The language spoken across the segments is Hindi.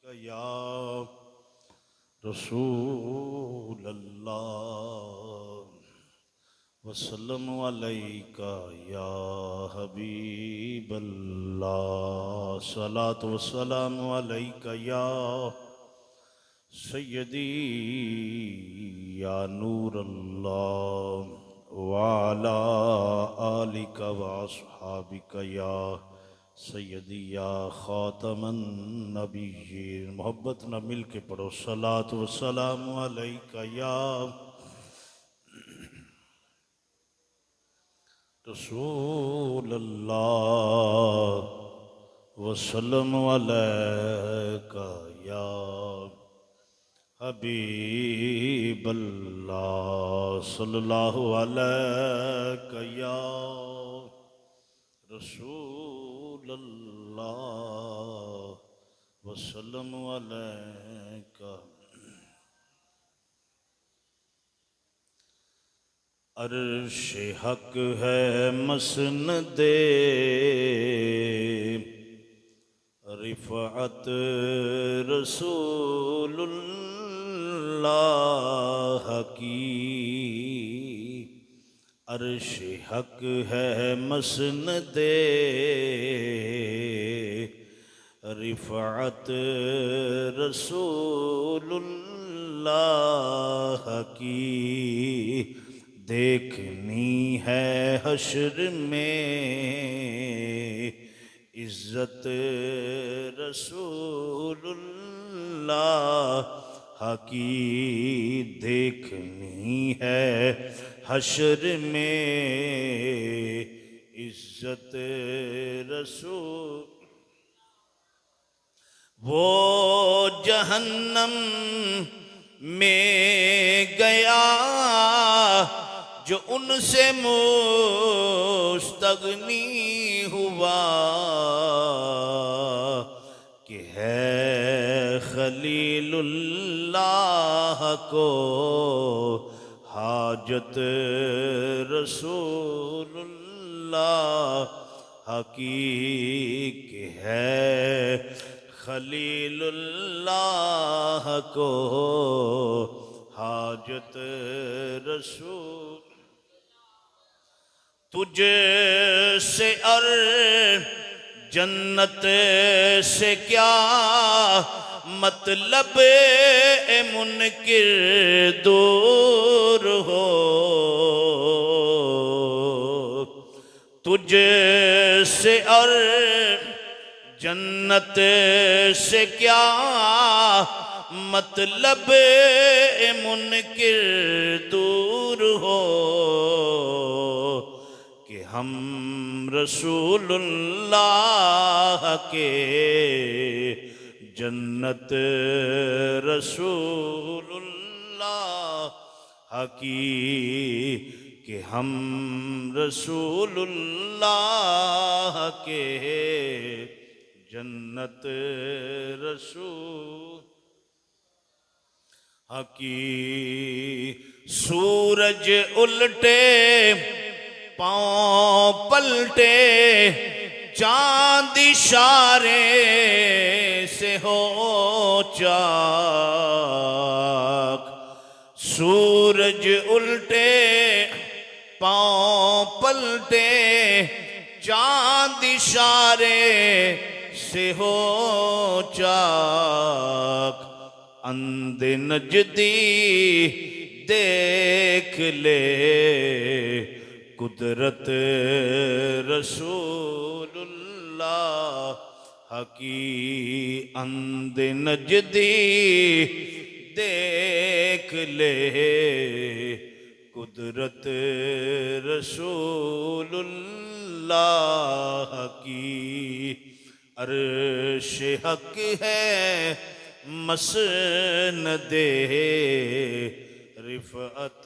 या रसूल अल्लाह वसल्लम अलैका या हबीब अल्लाह सलात वसलाम अलैका या सय्यदी या नूर अल्लाह वाला आलिका व अस्हाबिका या सैयदी या ख़ातमन नबीय्यीन। मोहब्बत न मिल के पढ़ो सलात व सलाम अलैका या रसूल अल्लाह वसल्लम अलैका या हबीब अल्लाह सल्लल्लाहु अलैका या रसूल अल्लाह वसल्लम अलैका। अर्श हक है मसनदे रिफ़अत रसूलुल्लाह की। अर्श हक है मसनदे रिफ़अत रसूलुल्लाह की। देखनी है हश्र में इज़्ज़त रसूलुल्लाह की। देखनी है हश्र में इज़्ज़त रसूल। वो जहन्नम में गया जो उनसे मुस्तगनी हुआ कि है खलीलुल्लाह को हाजत रसूलुल्लाह की। कि है खलीलुल्लाह को हाजत रसूल। तुझसे और जन्नत से क्या मतलब ए मुनकिर दूर हो। तुझसे और जन्नत से क्या मतलब ए मुनकिर दूर हो कि हम रसूलुल्लाह के जन्नत रसूलुल्लाह की। कि हम रसूलुल्लाह के जन्नत रसूल की। सूरज उल्टे पांव पलटे चांद इशारे से हो चाक। सूरज उल्टे पांव पलटे चांद इशारे से हो चाक। अंधे नजदी देख ले कुदरत रसूलुल्लाह की। अंधे नजदी देख ले कुदरत रसूलुल्लाह की। अर्श हक है मसनदे रिफ़अत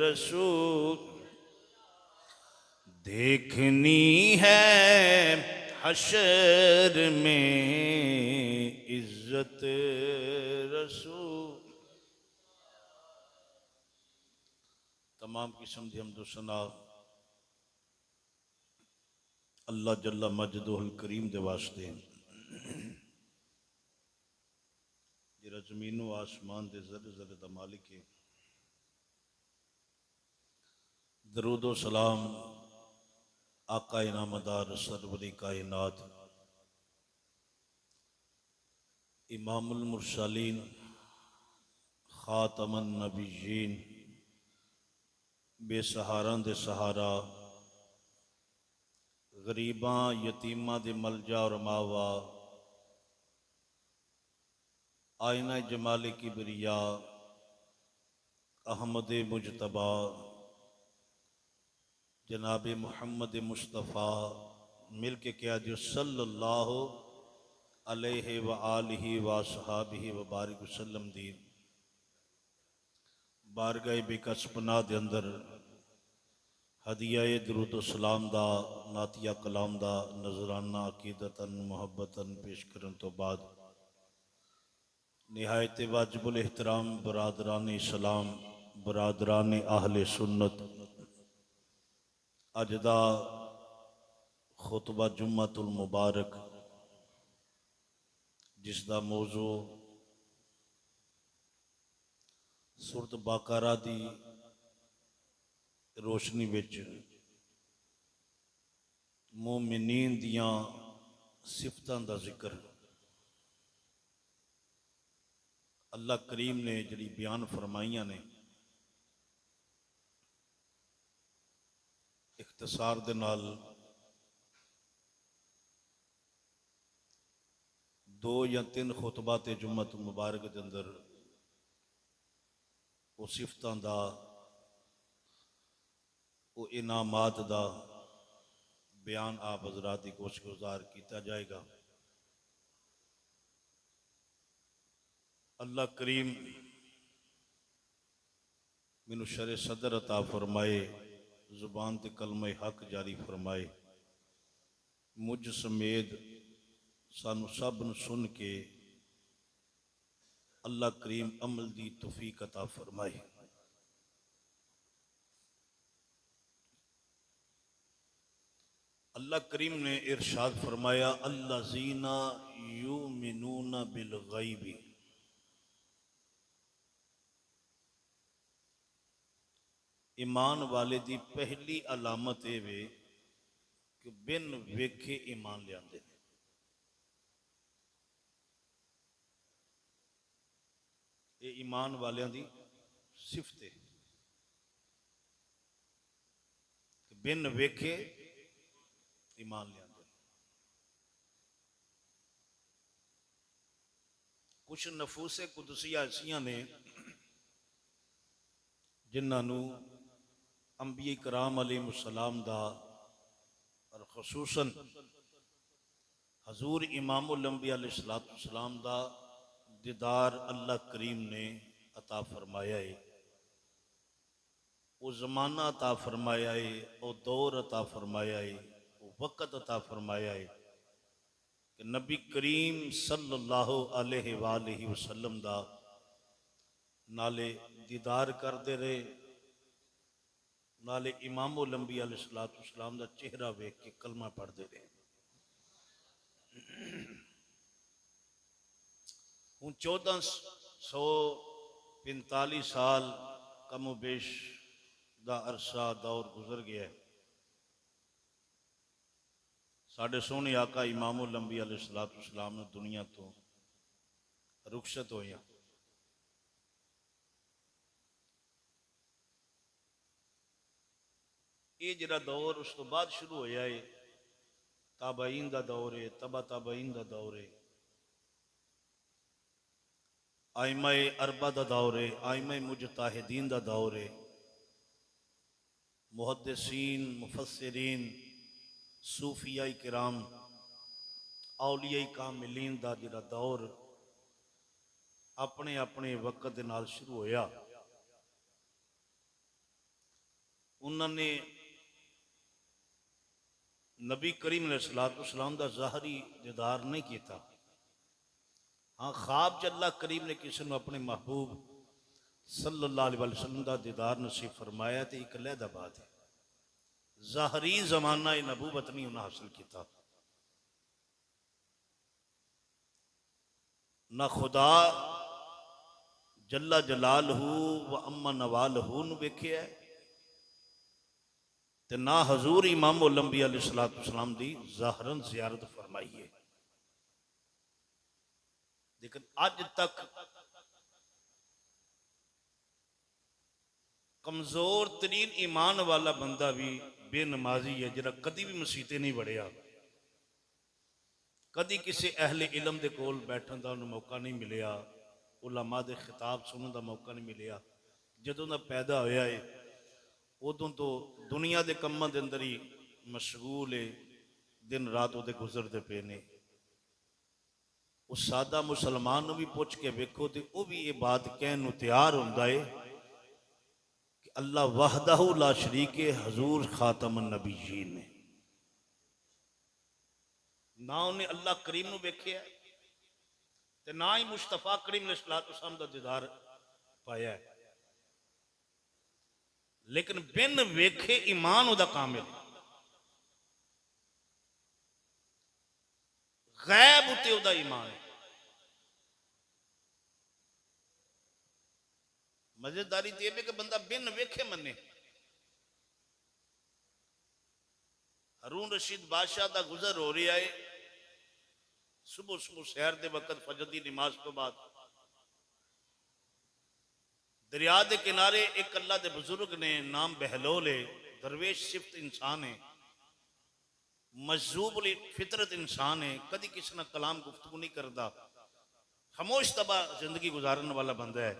रसूल। देखनी है हश्र में इज़्ज़त रसूल। तमाम किस्म दी हमदो सना अल्लाह जल्ला मजदुल करीम दे वास्ते। तेरा जमीनो आसमान दे जरे जरे दा मालिक है। दरूदो सलाम आका इनामदार सरवरी कायनात इमामुल मुरसलीन खातमन नबीयीन बेसहारा दे सहारा गरीबां यतीमां दे मलजा और मावा आईना जमाली किबरिया अहमद मुजतबा जनाब मुहम्मद मुस्तफ़ा मिल के क्या जो सल्लल्लाहु अलैहि व आलिहि व सहाबिहि व बारिक वसल्लम दी बारगाह बेकसपना दे अंदर हदिया दरूद सलाम दा नातिया कलाम दा नजराना अकीदतन मुहब्बतन पेश करन तो बाद निहायत वाजिबुल एहतराम बरादरान इस्लाम बरादरान आहले सुन्नत अज दा खुतबा जुम्मतुल मुबारक जिसदा मौजू सूरत बाकारा दी रोशनी विच मोमिनीन दियां सिफतां दा जिक्र अल्लाह करीम ने जिहड़ी बयान फरमाइयां ने इख्तिसार दे नाल दो या तीन खुतबात जुम्मत मुबारक के अंदर वो सिफतां दा वो इनामात दा बयान आप हजरात की कोशिश गुजार किया जाएगा। अल्लाह करीम मैनू शर सदर अता फरमाए जुबान ते कलमे हक जारी फरमाए मुझ समेत सानू सब नू सुन के अल्लाह करीम अमल दी तौफीक अता फरमाए। अल्लाह करीम ने इरशाद फरमाया अल्लज़ीना युमिनूना बिल गैबी ईमान वाले दी पहली अलामत ये वे कि बिन वेखे ईमान लियाते हैं। ये ईमान वालियां दी सिफत है कि बिन वेखे ईमान लियाते हैं। कुछ नफूसे कुदसिया ऐसियां ने जिन्होंने अंबिया कराम अलैहिस्सलाम दा और खसूसन हजूर इमामुल अंबिया अलैहिस्सलाम दा दीदार अल्लाह करीम ने अता फरमाया है। वो जमाना अता फरमाया है, वो दौर अता फरमाया है, वो वक़्त अता फरमाया है कि नबी करीम सल्लल्लाहु अलैहि वसल्लम दा नाले दीदार करते रहे, नाले इमामुल अंबिया अलैहिस्सलाम दा चेहरा वेख के कलमा पढ़ते रहे। हूँ 1445 साल कमो बेश दा अरसा दौर गुजर गया है। साढ़े सोहने आका इमामुल अंबिया अलैहिस्सलाम ने दुनिया तो रुखसत होया। ये जरा दौर उस तो बाद शुरू होया है, ताबाइन का दौर है, तबा ताबाइन का दौर है, आइमाए अरबा का दौर है, आइमाए मुजताहिदीन का दौर है, मुहद्दिसीन मुफस्सिरीन सूफियाई किराम औलियाई कामिलीन का जिहड़ा दौर अपने अपने वक़्त दे नाल शुरू होया। उन्होंने नबी करीम अलैहिस्सलाम दा ज़ाहरी दीदार नहीं किया। हाँ, ख्वाब च अल्लाह करीम ने किसी ने अपने महबूब सल्लल्लाहु अलैहि वसल्लम का दीदार नसीब फरमाया तो एक लहदा बात है। ज़ाहरी जमाना नबूवत नहीं उन्हें हासिल किया। ना खुदा जल्ला जलालहू व अम्मा नवालहू ਨੂੰ ਵੇਖਿਆ ਤੇ ਨਾ ਹਜ਼ੂਰ ਇਮਾਮ ਉਲੰਬੀਆ अलैहिस्सलाम ਦੀ ਜ਼ਾਹਰਨ ਜ਼ਿਆਰਤ फरमाई है। लेकिन अज तक कमजोर तरीन ईमान वाला बंदा भी बेनमाजी है जरा कदी भी मसीते नहीं वड़िया, कदी किसी अहले इलम के कोल बैठन का उन्हें मौका नहीं मिलिया, उलमा के खिताब सुनने का मौका नहीं मिलिया। जदों का पैदा होया है उदों तो दुनिया के कामों के अंदर ही मशगूल है, दिन रात वो गुजरते पे ने। उस सादा मुसलमान भी पूछ के वेखो तो वह भी ये बात कहने तैयार होंदा है कि अल्लाह वहदहू ला शरीक हजूर खातम नबीयीन ने। ना उन्हें अल्लाह करीम नूं वेखिया ते ना ही मुस्तफा करीम अलैहिस्सलाम दा दीदार पाया है। लेकिन बिन वेखे ईमान उहदा कामिल, गैब उत्ते उहदा ईमान है। मजेदारी तो यह कि बंदा बिन वेखे मने। हारून रशीद बादशाह का गुजर हो रहा है, सुबह सुबह सैर के वक्त फजर की नमाज तो बाद दरिया के किनारे एक अल्लाह के बुजुर्ग ने, नाम बहलोल है, दरवेश सिफत इंसान है, मजजूब फितरत इंसान है, कभी किसी ने कलाम गुफ्तगू नहीं करता, खामोश तबा जिंदगी गुजारने वाला बंदा है।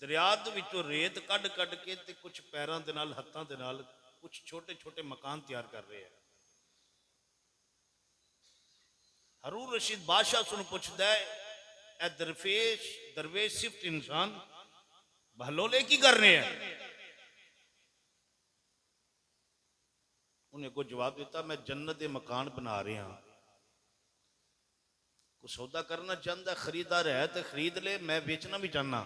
दरिया विचों रेत कढ़ कढ़ के ते कुछ पैरों के नाल हत्थों के नाल कुछ छोटे छोटे मकान तैयार कर रहे हैं। हारून रशीद बादशाह सुन पूछता है, ए दरवेश सिफत इंसान बहलोले की कर रहे हैं? उन्हें को जवाब दिता, मैं जन्नत के मकान बना रहा, को सौदा करना चाहता खरीदार है तो खरीद ले, मैं बेचना भी चाहना।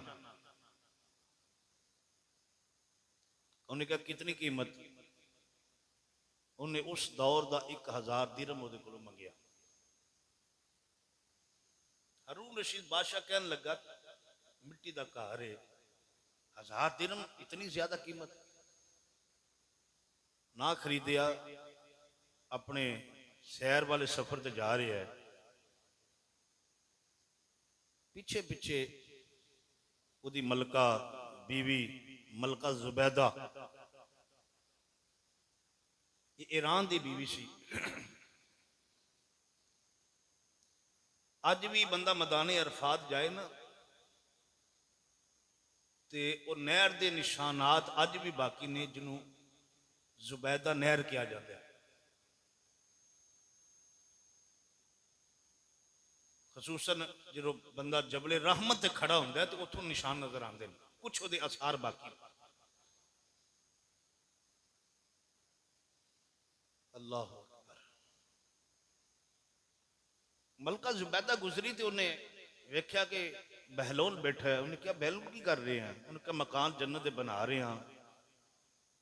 उन्हें कहा कितनी कीमत? उन्हें उस दौर का 1000 दिरहम उहदे कोलों मंगया। हारून रशीद बादशाह कहने लगा, मिट्टी का घर है, 1000 दिरहम इतनी ज्यादा कीमत? ना खरीदिया, अपने सैर वाले सफर से जा रहे हैं। पीछे पीछे उदी मलका बीवी मलका जुबैदा, ये ईरान की बीवी सी। अज भी बंदा मैदाने अरफात जाए ना तो वह नहर के निशानात अज भी बाकी ने, जिन्हों जुबैदा नहर किया जाता है। खसूसन जो बंदा जबले रहमत से खड़ा होंगे तो उतों निशान नजर आते हैं, कुछ वो आसार बाकी। अल्लाह अकबर। मलका जुबैदा गुजरी तो उन्हें वेख्या कि बहलोल बैठा है। उन्हें क्या बहलोल की कर रहे हैं? उनका मकान जन्नत बना रहे हैं,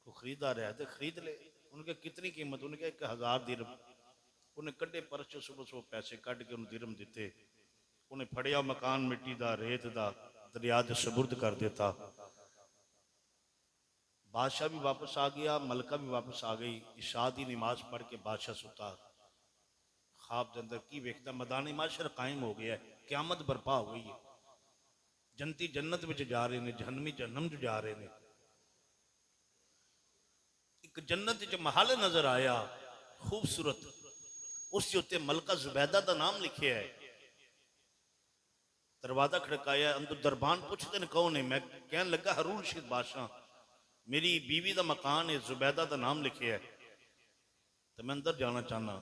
को खरीदार है तो खरीद ले। उनके कितनी कीमत? उन्हें क्या 1000 दिरहम। उन्हें कड्डे परचो सुबह सुबह पैसे कट के उन्हें दिरहम दिते। उन्हें फड़िया मकान मिट्टी का रेत का दरिया से सुबुर्द कर दिता। बादशाह भी वापस आ गया, मलका भी वापस आ गई। इशा की नमाज पढ़ के बादशाह सुता, ख्वाब के अंदर की वेखता, मैदान माशर कायम हो गया है, क्यामत बरपा हो गई है, जन्नती जन्नत में जा रहे हैं, जहन्नमी जहन्नम च जा रहे हैं। एक जन्नत च महल नजर आया खूबसूरत, उसके उत्ते मलका जुबैदा का नाम लिखे है। दरवाजा खड़काया, अंदर दरबान पूछते हैं कौन है? मैं कहने लगा हारून रशीद बादशाह, मेरी बीवी का मकान है, जुबैदा का नाम लिखे है, तो मैं अंदर जाना चाहना।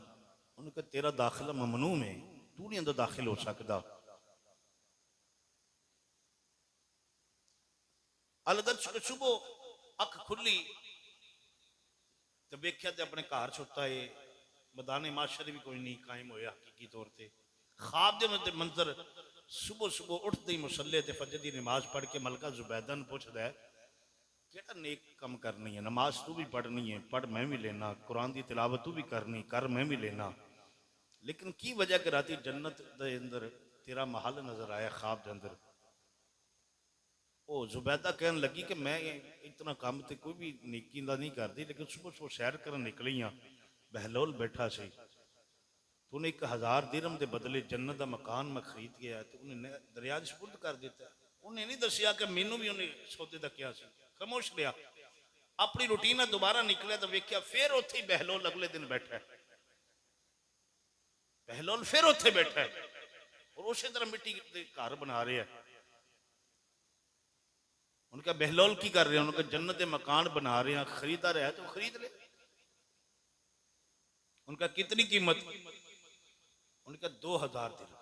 उन्होंने कहा तेरा दाखिला ममनू है, तू नहीं अंदर दाखिल हो सकता। अलदर सुबह अख खुली तो वेख्या तो अपने घर सुता है, मैदान माशर भी कोई नहीं कायम होया हकीकी तौर पर। ख्वाब के मंजर सुबह सुबह उठते ही मुसल्ले ते फजर की नमाज पढ़ के मलका जुबैदा ने पूछता है, केड़ा नेक कम करनी है? नमाज तू भी पढ़नी है, पढ़ मैं भी लेना। कुरान की तिलावत तू भी करनी, कर मैं भी लेना। लेकिन की वजह कि राती जन्नत दे अंदर तेरा महल नजर आया ख्वाब के अंदर। वो जुबैदा कहन लगी कि मैं इतना काम तो कोई भी नेकी का नहीं करती, लेकिन सुबह सुबह सैर कर निकली हाँ, बहलोल बैठा सी, तो उन्हें 1000 दिरहम के बदले जन्नत का मकान मैं खरीद गया, तो उन्हें दरिया च सुपुर्द कर दिता। उन्हें नहीं दसिया कि मैनू भी उन्हें सौदे का क्या सी, खामोश लिया। अपनी रूटीन दोबारा निकलिया तो वेख्या फिर उत्थे ही बहलोल अगले दिन बैठा है, बहलोल फिर उत्थे बैठा है और उसी तरह मिट्टी के घर बना रहे हैं। उनका बहलोल की कर रहे हैं, उनका जन्नत के मकान बना रहे हैं, खरीदार है तो खरीद ले। उनका कितनी कीमत? उनका 2000 दिरहम।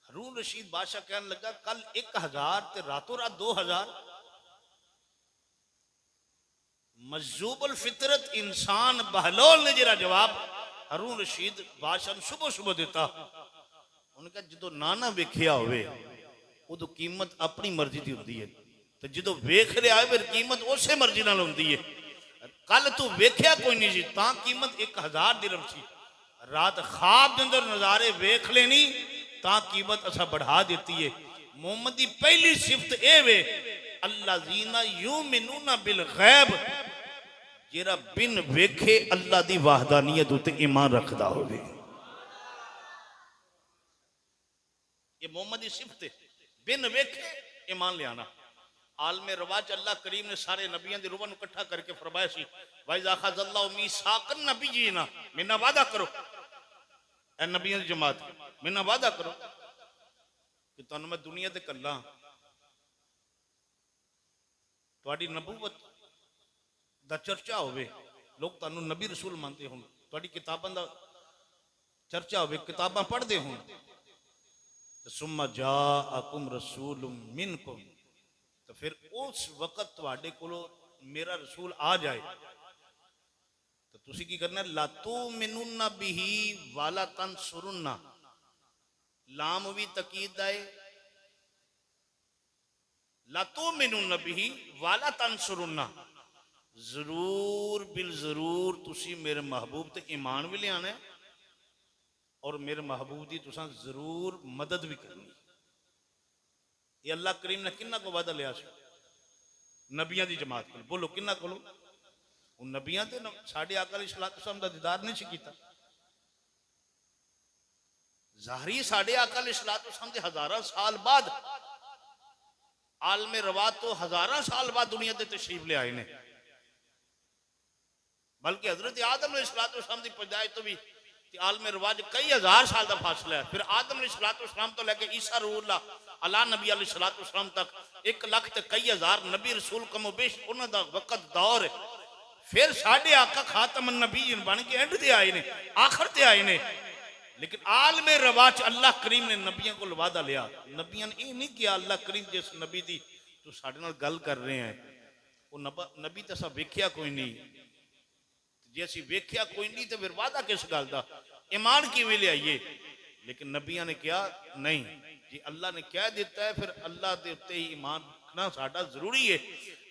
हारून रशीद बादशाह कहने लगा कल 1000 ते रातों रात 2000। मजूबुल फितरत इंसान बहलोल ने जरा जवाब हारून रशीद बादशाह ने सुबह सुबह दिता। उनका जो ना वेख्या होवे उदो कीमत अपनी मर्जी की होती है, तो जो वेख रहा है फिर कीमत उस मर्जी नाल होती है। कल तू वेख्या कोई नहीं सी तां कीमत 1000 दिरहम सी, रात ख्वाब के अंदर नजारे वेख लेनी तां कीमत असा बढ़ा देती है। मोहम्मद की पहली सिफत ए वे अल्लाज़ीना युमिनूना बिल गैब, जेरा बिन वेखे अल्लाह की वाहदानियत उत्ते ईमान रखदा होवे। ये मोहम्मद की सिफत है, बिन वेखे ईमान लियाना। आलमे रवाज अल्लाह करीम ने सारे नबियों की रूहां इकट्ठा करके फरमाया सी वाइज़ा अख़ज़ल्लाहु मीसाक़न नबिय्यीना, मेरे नाल वादा करो ए नबियों की जमात, मेरे नाल वादा करो कि तुहानू मैं दुनिया ते कल्ला तुहाडी नबूवत दा चर्चा होवे, लोग तुहानू नबी रसूल मानते होण, तुहाडी किताबां दा चर्चा होवे, किताबां पढ़दे होण। सुम्मा जाअकुम रसूलुम मिनकुम, तो फिर उस वक्त तुहाडे कोलों मेरा रसूल आ जाए तो तुसी की करना? ला तुमिनुन्ना बिही वाला तंसुरुन्ना, लाम भी तकीद है, ला तुमिनुन्ना बिही वाला तंसुरुन्ना, जरूर बिल जरूर तुसी मेरे महबूब ते ईमान भी लियाना है और मेरे महबूब की तुसा जरूर मदद भी करनी। ये अल्लाह करीम ने किन्ना को वादा लिया? नबियां की जमात को। बोलो किन्ना को? नबियां ते साडे आका अलैहिस्सलातु वस्सलाम दा दीदार नहीं कीता। ज़ाहरी साडे आका अलैहिस्सलातु वस्सलाम दे हजारां साल बाद, आलमे रवात तो हजारां साल बाद दुनिया ते तशरीफ ले आए ने, बल्कि हजरत आदम अलैहिस्सलातु वस्सलाम दी पैदाइश तो भी आलमे रवाज कई हजार साल का फासला है। फिर आदम अलैहिस्सलातु वस्सलाम तो लेके ईसा रूहुल्लाह अला नबी अलैहिस्सलातु वस्सलाम तक 1 लाख ते कई हजार नबी रसूल कमो बेश उन्हां दा वक्त दौर है। फिर साडे आका खातम नबीयीन बन के एंड ते आए ने, आखिर ते आए ने। लेकिन आलमे रवाज अल्लाह करीम ने नबियों को वादा लिया। नबियों ने ये नहीं किया अल्लाह करीम जिस नबी दी तू साडे नाल गल कर रहे हैं वो नबी तो असा वेख्या कोई नहीं, जे असी वेख्या कोई नहीं तो फिर वादा किस गल का, ईमान किवें लियाइए? लेकिन नबिया ने कहा नहीं जी, अल्लाह ने कह दिता है फिर अल्लाह के उत्ते ही ईमान रखना साडा जरूरी है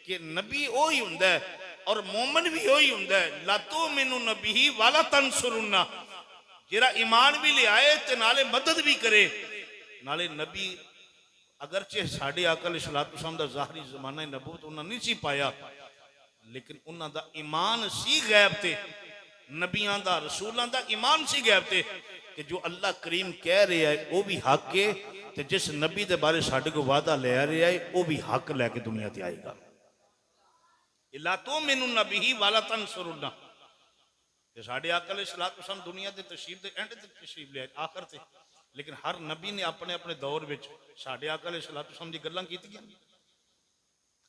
कि नबी वो ही हुंदा है और मोमन भी वो ही हुंदा है। ला तुमिनु नबी वाला तंसुरुन्ना, जेरा ईमान भी लियाए ते नाले मदद भी करे। नाले नबी अगरचे साडे आका अलैहिस्सलातु वस्सलाम दा ज़ाहरी ज़माना नबूवत उन्होंने नहीं सी पाया, लेकिन उन्हों का ईमान सी गैब ते, नबियां दा रसूलों का ईमान सी गैब ते कि जो अल्लाह करीम कह रहा है वो भी हक है, ते जिस नबी के बारे साडे को वादा ले रहा है वो भी हक लैके दुनिया ते आएगा। ला तुमिनुन्ना बिही वाला तंसुरुन्ना, साडे आका अलैहिस्सलातु वस्सलाम दुनिया के तशरीफ के एंड ते तशरीफ ले आए आखिर से, लेकिन हर नबी ने अपने अपने दौर में साडे आका अलैहिस्सलातु वस्सलाम दी गल्लां कीतियां,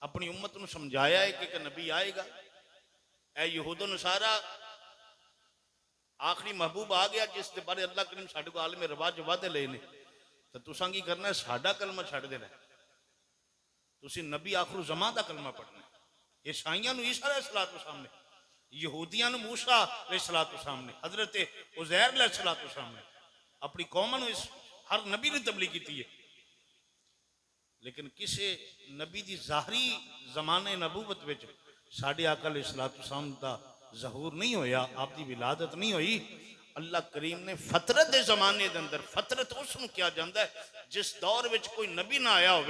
अपनी उम्मत को समझाया है कि नबी आएगा। ए यहूद नसारा आखिरी महबूब आ गया जिसके बारे अल्लाह करीम साडे को आलमे रवाज वादे ले ने, तो तुसां की करना है? साडा कलमा छड्ड देना, तुसी नबी आखिर ज़मां दा कलमा पढ़ना। ईसाइयां नूं ईसा अलैहिस्सलातु वस्सलाम ने, यहूदियां नूं मूसा अलैहिस्सलातु वस्सलाम ने, हजरत उज़ैर अलैहिस्सलातु वस्सलाम ने, अपनी कौम नूं हर नबी ने तबलीग की है। लेकिन किसी नबी की ज़ाहरी जमाने नबूवत विच साडे आका अलैहिस्सलातु वस्सलाम दा जहूर नहीं होया, आपकी विलादत नहीं हुई। अल्लाह करीम ने फतरत के जमाने के अंदर, फतरत उसनू क्या जाता है जिस दौर में कोई नबी ना आया हो,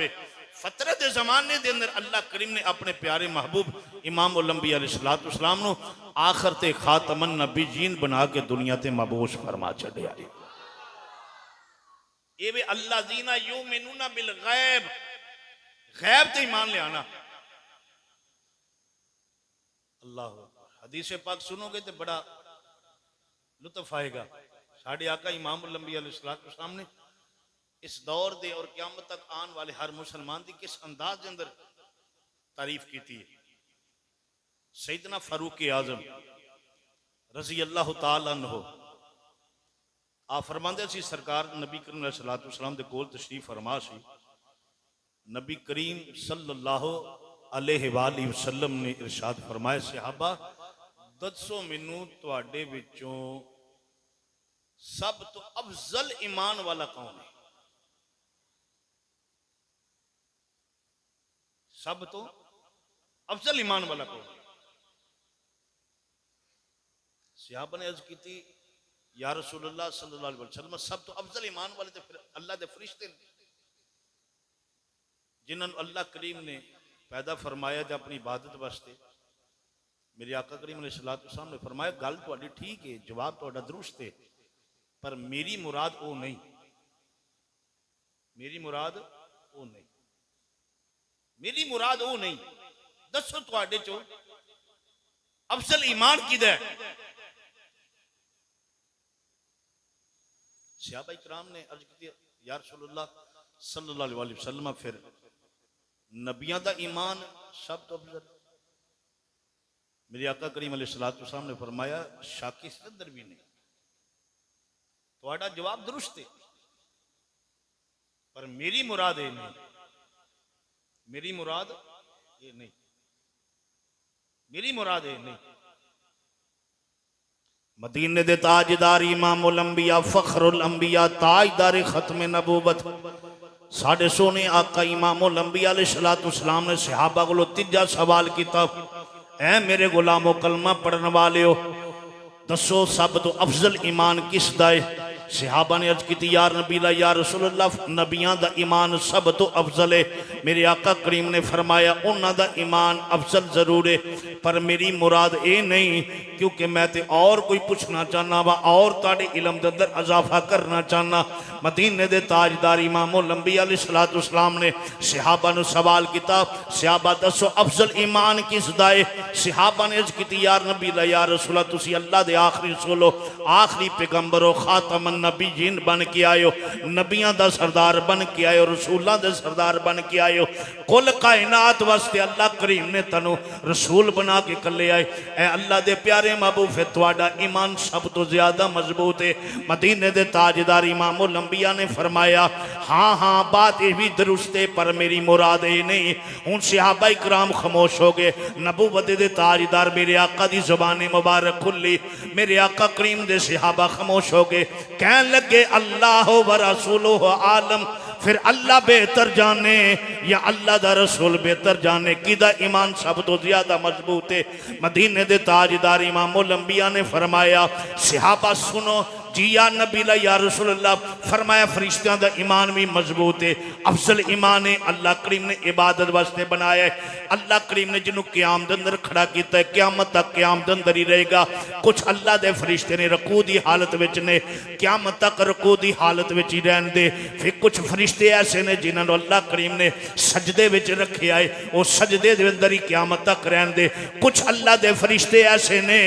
फतरत के जमाने के अंदर अल्लाह करीम ने अपने प्यारे महबूब इमाम उल अंबिया अलैहिस्सलाम नू आखिर ते खातमन नबी जीन बना के दुनिया ते मबूस फरमा छड़िया। ये वे अल्लाह जीना यू मैनू ना बिल गैब, गैब ते ईमान ले आना। अल्लाह हदीस पाक सुनोगे तो बड़ा लुत्फ आएगा। साढ़े आका इमाम उल अंबिया अलैहिस्सलाम ने इस दौर दे और क़यामत तक आने वाले हर मुसलमान की किस अंदाज के अंदर तारीफ की थी। सैयदना फारूक आजम रजी अल्लाह तआला अन्हु आप फरमाते सी, सरकार नबी करीम अलैहिस्सलाम दे कोल तशरीफ फरमा सी। नबी करीम सल्लल्लाहु अलैहि वसल्लम ने इरशाद फरमाया, सहाबा दसो मैनू तुहाडे विचों सब तो अफजल ईमान वाला कौन है? सब तो अफजल ईमान वाला कौन है? सहाबा ने अर्ज की, या रसूलुल्लाह सल्लल्लाहु अलैहि वसल्लम सब तो अफजल ईमान वाले तो फिर अल्लाह के फरिश्ते जिन्होंने अल्लाह करीम ने पैदा फरमाया जो अपनी इबादत वास्ते। मेरे आका करीम अलैहिस्सलाम ने फरमाया, गल तुहाडी ठीक है, जवाब तुहाडा दुरुस्त है, पर मेरी मुराद वो नहीं, मेरी मुराद वो नहीं, मेरी मुराद वो नहीं। दसो तुहाडे चो अफजल ईमान किदा है? सहाबा इकराम ने अर्ज की, या रसूलुल्लाह सल्लल्लाहु अलैहि वसल्लम फिर नबियां दा ईमान सब तो अफजल। मेरे आका करीम अलैहिस्सलाम ने फरमाया, शक इस अंदर भी नहीं, तुहाडा जवाब दुरुस्त है, पर मेरी मुराद ये नहीं, मेरी मुराद ये नहीं, मेरी मुराद ये नहीं। मदीने दे ताजदार इमामुल अंबिया फखरुल अंबिया ताजदार खत्म नबूवत साढ़े सोने आका इमामुल अंबिया अलैहिस्सलाम ने सहाबा को तीजा सवाल किया, ऐ मेरे गुलामो कलमा पढ़ने वाले हो, दसो सब तो अफजल ईमान किस दा है? सहाबा ने अर्ज की, यार नबीला या रसूलुल्लाह नबियां दा ईमान सब तो अफजल है। मेरे आका करीम ने फरमाया, उन्हां दा ईमान अफजल जरूर है, पर मेरी मुराद ये नहीं, क्योंकि मैं तो और कोई पूछना चाहना वा और तुहाडे इलम दे अंदर इजाफा करना चाहना। मदीने दे ताजदार इमामुल अंबिया अलैहिस्सलाम ने सहाबा नु सवाल किया, सहाबा दसो अफजल ईमान किस दा है? सहाबा ने अर्ज की, यार नबीला या रसूलुल्लाह तुसी अल्लाह दे आखिरी रसूल हो, आखिरी पैगंबर हो, खातमन नबी जीन बन के आयो, नबियां दा सरदार बन के आयो, रसूलां दे सरदार बन के आयो, कुल कायनात वास्ते अल्लाह करीम ने तनु रसूल बना के कले आए। ए अल्लाह दे प्यारे महबूब, फिर तुहाडा ईमान सब तो ज्यादा मजबूत है। मदीने दे ताजदार इमामुल अंबिया ने फरमाया, हाँ हाँ बात ये भी दुरुस्त है, पर मेरी मुराद ये नहीं। हुन सहाबा इकराम खामोश हो गए। नबूवत दे ताजदार मेरे आका दी ज़ुबान मुबारक खुली, मेरे आका करीम दे सहाबा खामोश हो गए। कहने लगे, अल्लाह व रसूलुहु आलम, फिर अल्लाह बेहतर जाने या अल्लाह दा रसूल बेहतर जाने किदा ईमान सब तो ज्यादा मजबूत है। मदीने दे ताजदार इमामुल अंबिया ने फरमाया, सहाबा सुनो जी या नबी ला या रसूलुल्लाह, फरमाया फरिश्तियां दा ईमान भी मजबूत है, अफजल ईमान है, अल्लाह करीम ने इबादत वास्ते बनाया है। अल्लाह करीम ने जिन्होंने क़याम दे अंदर खड़ा किया है, क़यामत तक क़याम दे अंदर ही रहेगा। कुछ अल्लाह दे फरिश्ते ने रकू दी हालत विच ने, क़यामत तक रकू दी हालत विच ही रहन दे। फिर कुछ फरिश्ते ऐसे ने जिन्होंने अल्लाह करीम ने सजदे विच रखे आए, वो सजदे दे अंदर ही क़यामत तक रहन दे। कुछ अल्लाह दे फरिश्ते ऐसे ने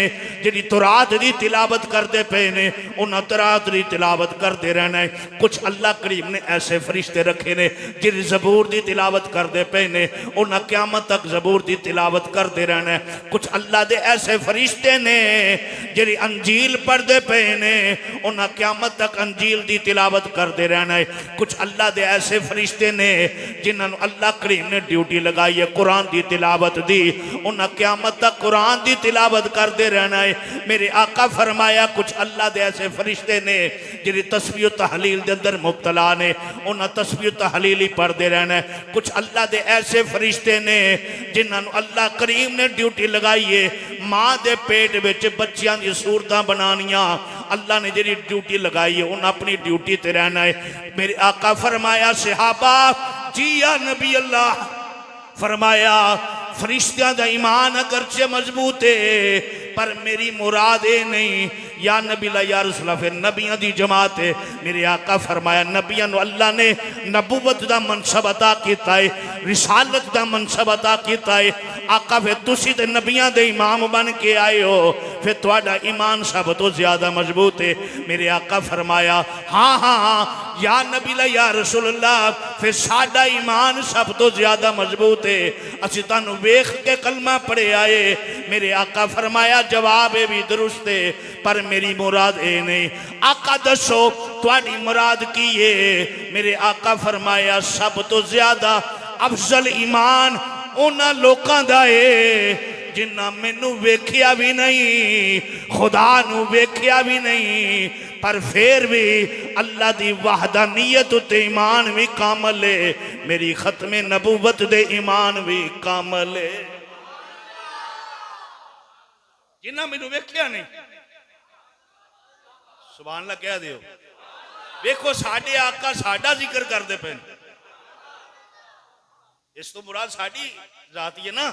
जिहड़ी तौरात दी तिलावत करते पे ने, उन्होंने तौरात दी तिलावत करते रहना है। कुछ अल्लाह करीम ने ऐसे फरिश्ते रखे ने जिहड़ी ज़बूर दी तिलावत करते पे ने, उन्होंने क़यामत तक ज़बूर दी तिलावत करते रहना है। कुछ अल्लाह दे ऐसे फरिश्ते ने जिहड़ी अंजील पढ़ते पे ने, उन्होंने क़यामत तक अंजील दी तिलावत करते रहना है। कुछ अल्लाह दे ऐसे फरिश्ते ने जिन्होंने अल्लाह करीम ने ड्यूटी लगाई है कुरान दी तिलावत दी, उन्हें क़यामत तक कुरान दी तिलावत करते रहना है। मेरे आका फरमाया, कुछ अल्लाह दे ऐसे फरिश्ते ने जिहड़े तस्बीह तहलील दे अंदर मुब्तला ने, उन्हां तस्बीह तहलील ही पढ़ते रहना है। कुछ अल्लाह दे ऐसे फरिश्ते ने जिन्होंने अल्लाह करीम ने ड्यूटी लगाई है, माँ के पेट विच बच्चियां दी सूरतां बनानियां। अल्लाह ने जी ड्यूटी लगाई है, उन्हें अपनी ड्यूटी ते रहना है। मेरे आका फरमाया सहाबा जी या नबी अल्लाह, फरमाया फरिश्तियां दा ईमान अगरचे मजबूत है पर मेरी मुराद ये नहीं या नबी ला या रसूल अल्लाह, फिर नबियां दी जमात है। मेरे आका फरमाया नबियां नूं अल्लाह ने नबूवत दा मनसब अता कीता है, रिसालत दा मनसब अता कीता है। आका फिर तुसी ते नबियां दे इमाम बन के आए हो, फिर तुहाडा ईमान सब तो ज्यादा मजबूत है। मेरे आका फरमाया हाँ हाँ हाँ या नबी ला या रसूल अल्लाह, फिर साडा ईमान सब तो ज्यादा मजबूत है, असीं तुहानूं वेख के कलमा पढ़े आए। मेरे आका फरमाया जवाब ये भी दुरुस्त है पर मेरी मुराद ये नहीं। आका दसो तुहाडी मुराद की है? मेरे आका फरमाया सब तो ज्यादा अफजल ईमान उन्हां लोकां दा है जिन्ना मैनू वेख्या भी नहीं, खुदा नू वेख्या भी नहीं, पर फिर भी अल्लाह दी वहदानियत ते ईमान भी कामल है। मेरी खत्मे नबूवत दे ईमान भी कामल है। जिन्ना मैनू वेख्या नहीं, सुभान अल्लाह कह दियो। देखो साडे आका साडा जिक्र करते पे, इस तो मुराद साडी जाती है ना।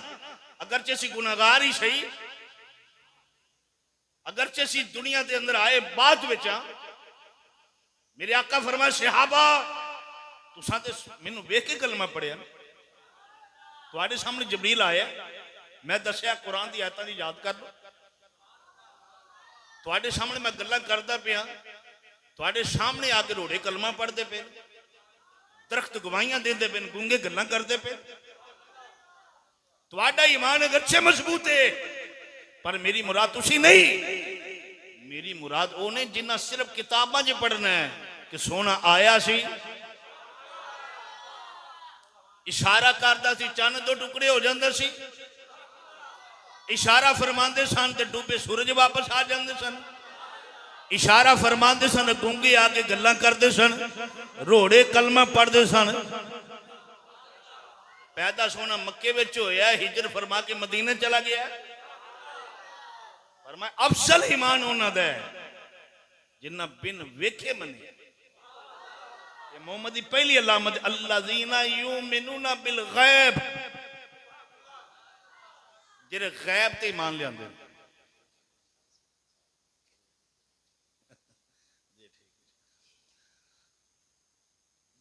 अगरचे असी गुनाहगार ही सही, अगरचे असी दुनिया के अंदर आए बाद विच, मेरे आका फरमाया सहाबा तुसां ते मैनू वेख के कलमा पढ़िया, तुहाडे सामने जबरील आया, मैं दसिया कुरान की आयतां दी याद कर लो, तुहाडे सामने मैं गल्लां करदा पिया, तुहाडे सामने आके रोड़े कलमा पढ़ते पे, दरख्त गवाहियां देंदे पे, गूंगे गल्लां करते पे। तुहाडा ईमान अगरचे मजबूत है पर मेरी मुराद तुसी नहीं। मेरी मुराद वो ने जिन्ना सिर्फ किताबां च पढ़ना है कि सोना आया सी, इशारा करदा सी चंद दो टुकड़े हो जांदा सी, इशारा फरमांदे सन ते डूबे सूरज वापस आ जांदे सन, इशारा फरमांदे सन गूंगे आके गल्लां करदे सन, रोड़े कलमा पढ़दे सन। पैदा सोना मक्के विच होया, हिजर फरमा के मदीने चला गया, फरमाया अफसल ईमान उन्हां दा है जिन्ना बिन वेखे मने। ये मोहम्मद दी पहली अलामत अल्लज़ीना युमिनूना बिल गैब, जिहड़े गैब ते ईमान लियांदे।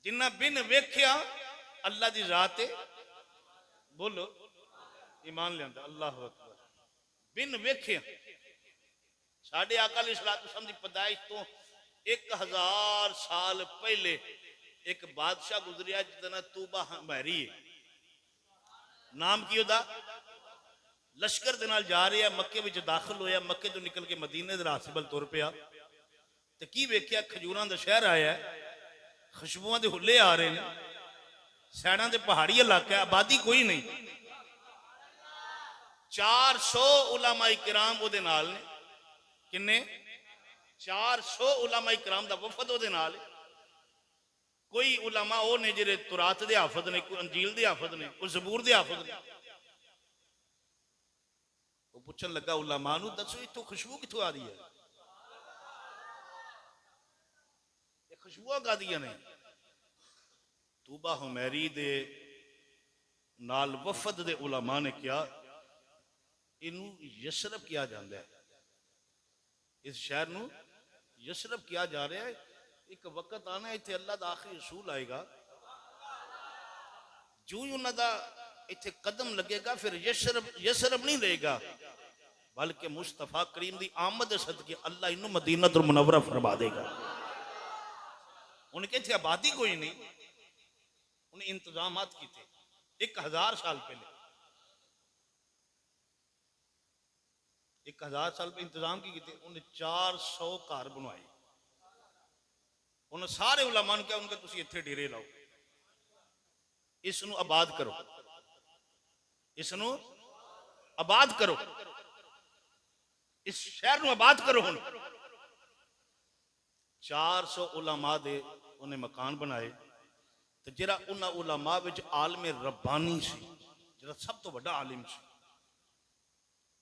जिन्ना बिन वेख्या अल्लाह दी जात है, बोलो ईमान लियांदा। अल्लाह अकबर। बिन वेख्या साडे आका अलैहिस्सलातु वस्सलाम दी पैदाइश तो 1000 साल पहले एक बादशाह गुजरिया जिसदा नाम तूबा हमैरी है। नाम की ओदा? लश्कर दे नाल जा रहा, मक्के विच दाखिल होया, मक्के तो निकल के मदीने दे रास्ते वल तुर पिया ते की वेख्या खजूरां दा शहर आया, खुशबुआं दे हुल्ले आ रहे हैं, सैना दे पहाड़ी इलाका, आबादी कोई नहीं। 400 उलमा इकराम उहदे नाल ने। किन्ने? 400 उलमा इकराम दा वफद उहदे नाल। कोई उलमा वो ने जिहड़े तुरात दे हाफिज ने, कोई अंजील दे हाफिज ने, कोई ज़बूर दे हाफिज ने। वो पुछन लगा उलमा नूं, दसो इत्थों खुशबू कित्थों आ रही है? ये खुशबुआं कादियां ने? तूबा हुमैरी दे नाल वफद दे उलमा ने क्या इनू यशरब किया जाता है, इस शहर नू यशरब किया जा रहा है। एक वक्त आना इत्थे अल्लाह दा आखिरी रसूल आएगा, जो ही उन्हां दा इत्थे कदम लगेगा फिर यशरब नहीं रहेगा, बल्कि मुस्तफा करीम दी आमद सदके अल्लाह इनू मदीनतुल मुनव्वरा फरमा देगा। उनके इत्थे आबादी कोई नहीं, उन्हें इंतजामात किए 1000 साल पहले, 1000 साल पे इंतजाम की किए। उन्हें 400 घर बनवाए। उन्हें सारे उलमा ने क्या, उनके तुसी इत्थे डेरे लाओ, इसनू आबाद करो, इसनू आबाद करो, इस शहर नू आबाद करो। हुण 400 उलमा दे उन्हें मकान बनाए तो जिहड़ा उन्हां उलमा विच आलमे रब्बानी सी, जिहड़ा सब तो वड्डा आलिम सी,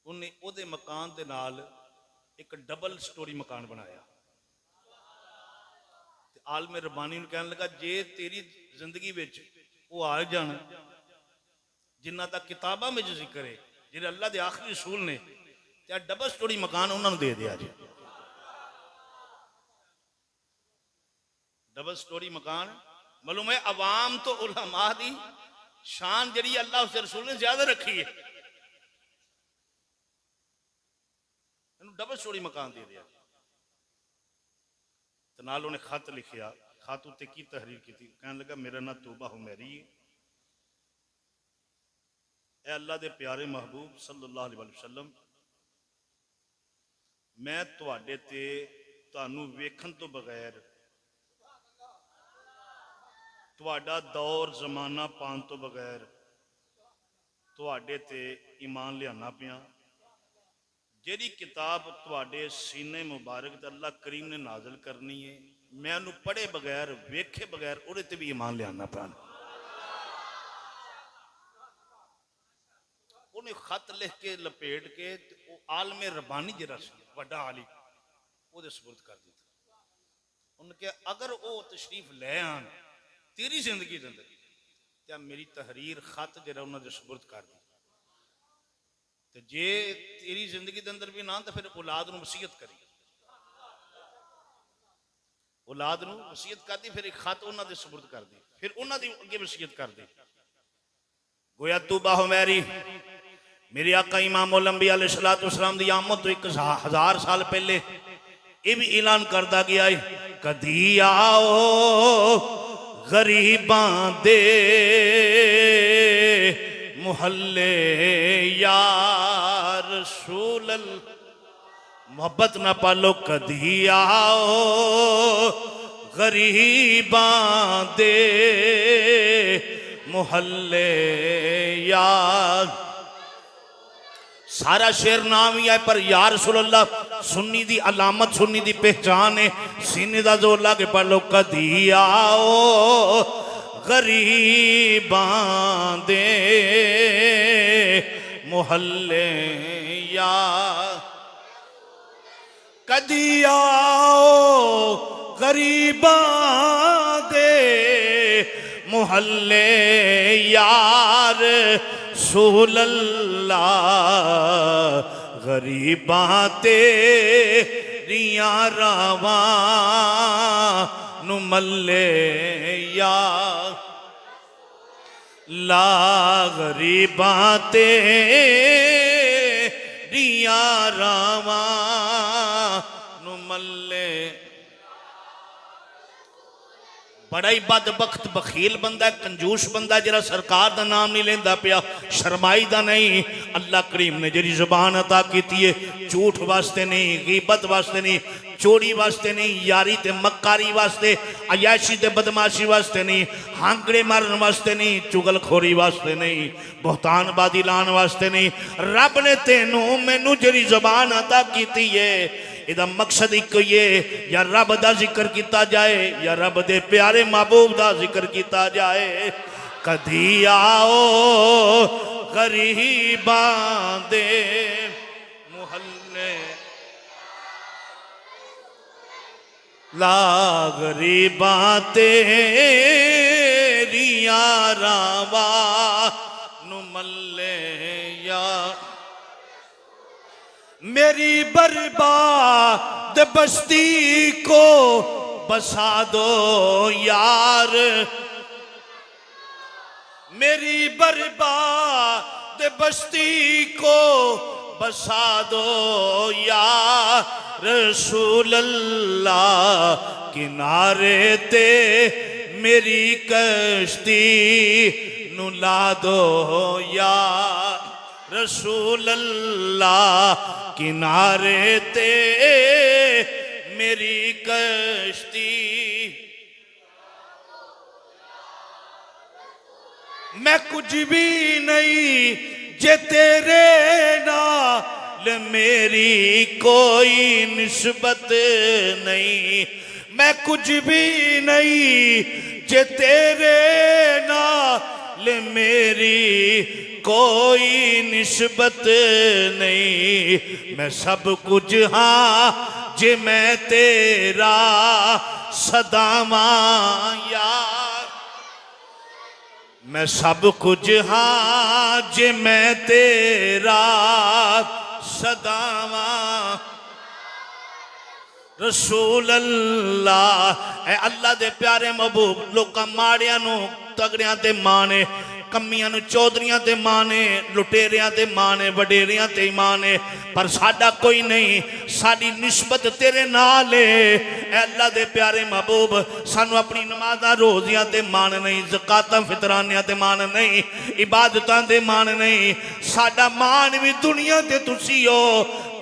उन्हें उहदे मकान दे नाल एक डबल स्टोरी मकान बनाया। ते आलमे रब्बानी नूं कहन लगा जे तेरी जिंदगी विच वो आ जाण जिन्ना दा किताबां में जिक्र है, जिहड़े अल्लाह दे आखिरी रसूल ने, ते डबल स्टोरी मकान उन्होंने दे दिया जी। डबल स्टोरी मकान मालूम है अवाम तो उलमा दी शान जड़ी अल्लाह उसके रसूल ने ज्यादा रखी है, डबल स्टोरी मकान दे दिया। तो नाल उन्हें खत लिखिया, खत उत्ते की तहरीर की थी, कहने लगा मेरा ना तौबा हुमैरी है, ए अल्लाह दे प्यारे महबूब सल्लल्लाहु अलैहि वसल्लम, मैं तुहाडे ते तुहानू वेखण तो बगैर, तुहाडा दौर जमाना पान तो बगैर तुहाडे ते ईमान लियाना पिया। जेड़ी किताब तुहाडे सीने मुबारक ते अल्लाह करीम ने नाजल करनी है, मैं उन्हें पढ़े बगैर वेखे बगैर उहदे ते भी ईमान लियाना पिया। उन्हें खत लिख के लपेट के आलमे रब्बानी जरा वड्डा आलिम वो सुपुर्द कर दिता। उन्हें कहा अगर वो तशरीफ ले आन तेरी जिंदगी के अंदर, क्या मेरी तहरीर खत जरा उन्होंने सुपुर्द कर दी, तो जे तेरी जिंदगी के अंदर भी ना तो फिर औलाद नूं वसीयत करी, औलाद नूं वसीयत कर दी, फिर एक खत उन्होंने सुपुर्द कर दी, फिर उन्होंने अगे वसीयत कर दी। गोया तौबा हो मेरी, मेरे आका इमामुल अंबिया अलैहिस्सलातु वस्सलाम दी आमद तो 1000 साल पहले ये भी ऐलान करता गया है, कदी आओ गरीबां दे मुहल्ले या रसूल अल्लाह, मोहब्बत ना पालो, कदी आओ गरीबां दे मुहल्ले या, सारा शेर नाम ही है पर या रसूल अल्लाह सुन्नी दी अलामत, सुन्नी दी पहचान है, सीने दा जोर ला के पढ़ लो, कदी आओ गरीबां दे मुहल्ले या, कदी आओ गरीबां दे मुहल्ले यार रसूल अल्लाह, गरीबां तेरियां रावां नूं मल्ले या ला, गरीबां तेरियां रावां नूं मल्ले। बड़ा ही बदबख्त बखील बंदा, कंजूस बंदा जरा सरकार का नाम नहीं लेंदा पिया, शर्माई दा नहीं। अल्लाह करीम ने जी जुबान अता की है, झूठ वास्ते नहीं, गीबत वास्ते नहीं, चोरी वास्ते नहीं, यारी ते मक्कारी वास्ते, अयाशी ते बदमाशी वास्ते नहीं, हांगड़े मारन वास्ते नहीं, चुगलखोरी वास्ते नहीं, बहुतानबाजी लाने वास्ते नहीं। रब ने तेनू मैनू जी जुबान अता की है, इदा मकसद एक ही है, या रब का जिक्र किया जाए या रब दे प्यारे महबूब का जिक्र किया जाए। कदी आओ गरीबां दे मुहल्ले ला, गरीबां तेरियां रावां नूं मल्ले या, मेरी बर्बाद बस्ती को बसा दो यार, मेरी बर्बाद बस्ती को बसा दो यार रसूल अल्लाह, किनारे ते मेरी कश्ती नू ला दो यार रसूल अल्लाह, किनारे ते मेरी कश्ती। मैं कुछ भी नहीं जे तेरे नाल मेरी कोई निस्बत नहीं, मैं कुछ भी नहीं जे तेरे नाल मेरी कोई निस्बत नहीं। मैं सब कुछ हाँ जे मैं तेरा सदावा यार। मैं सब कुछ हाँ जे मैं तेरा सदावा रसूल अल्लाह। ए अल्लाह दे प्यारे महबूब लोकां माड़ियां नूं तगड़ियां ते माने, कमियां नूं चौधरियां ते माने, लुटेरियां ते माने, वडेरियां ते माने, पर साडा कोई नहीं। साडी निस्बत तेरे नाल है। ए अल्लाह दे प्यारे महबूब सानू अपनी नमाज़ां रोज़ियां ते मान नहीं, ज़कातां फितरानियां ते मान नहीं, इबादतां ते मान नहीं। साडा मान भी दुनिया ते तुसी हो,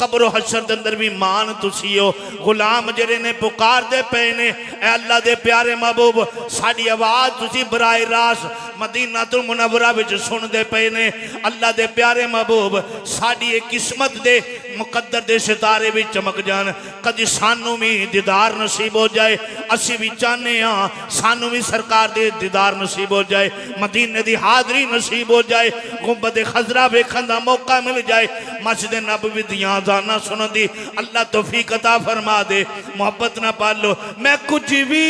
कब्रो हशर दे अंदर भी मान तुसी हो। गुलाम जेरे ने पुकार दे पे ने, ए अल्लाह दे प्यारे महबूब साडी आवाज़ तुसी बराए रास्त मदीना तुल मुनव्वरा विच सुनदे पे ने। अल्लाह दे प्यारे महबूब साडी एक किस्मत दे मुकद्दर दे सितारे भी चमक जान। कदी सानू भी दीदार नसीब हो जाए। असी भी चाहते हाँ सानू भी सरकार दे दीदार नसीब हो जाए, मदीने दी हाज़री नसीब हो जाए, गुंबद खजरा वेखण दा मौका मिल जाए, मस्जिद नबवी दियां अज़ानां सुनन दी अल्लाह तौफीक अता फरमा दे। मोहब्बत ना पालो। मैं कुछ भी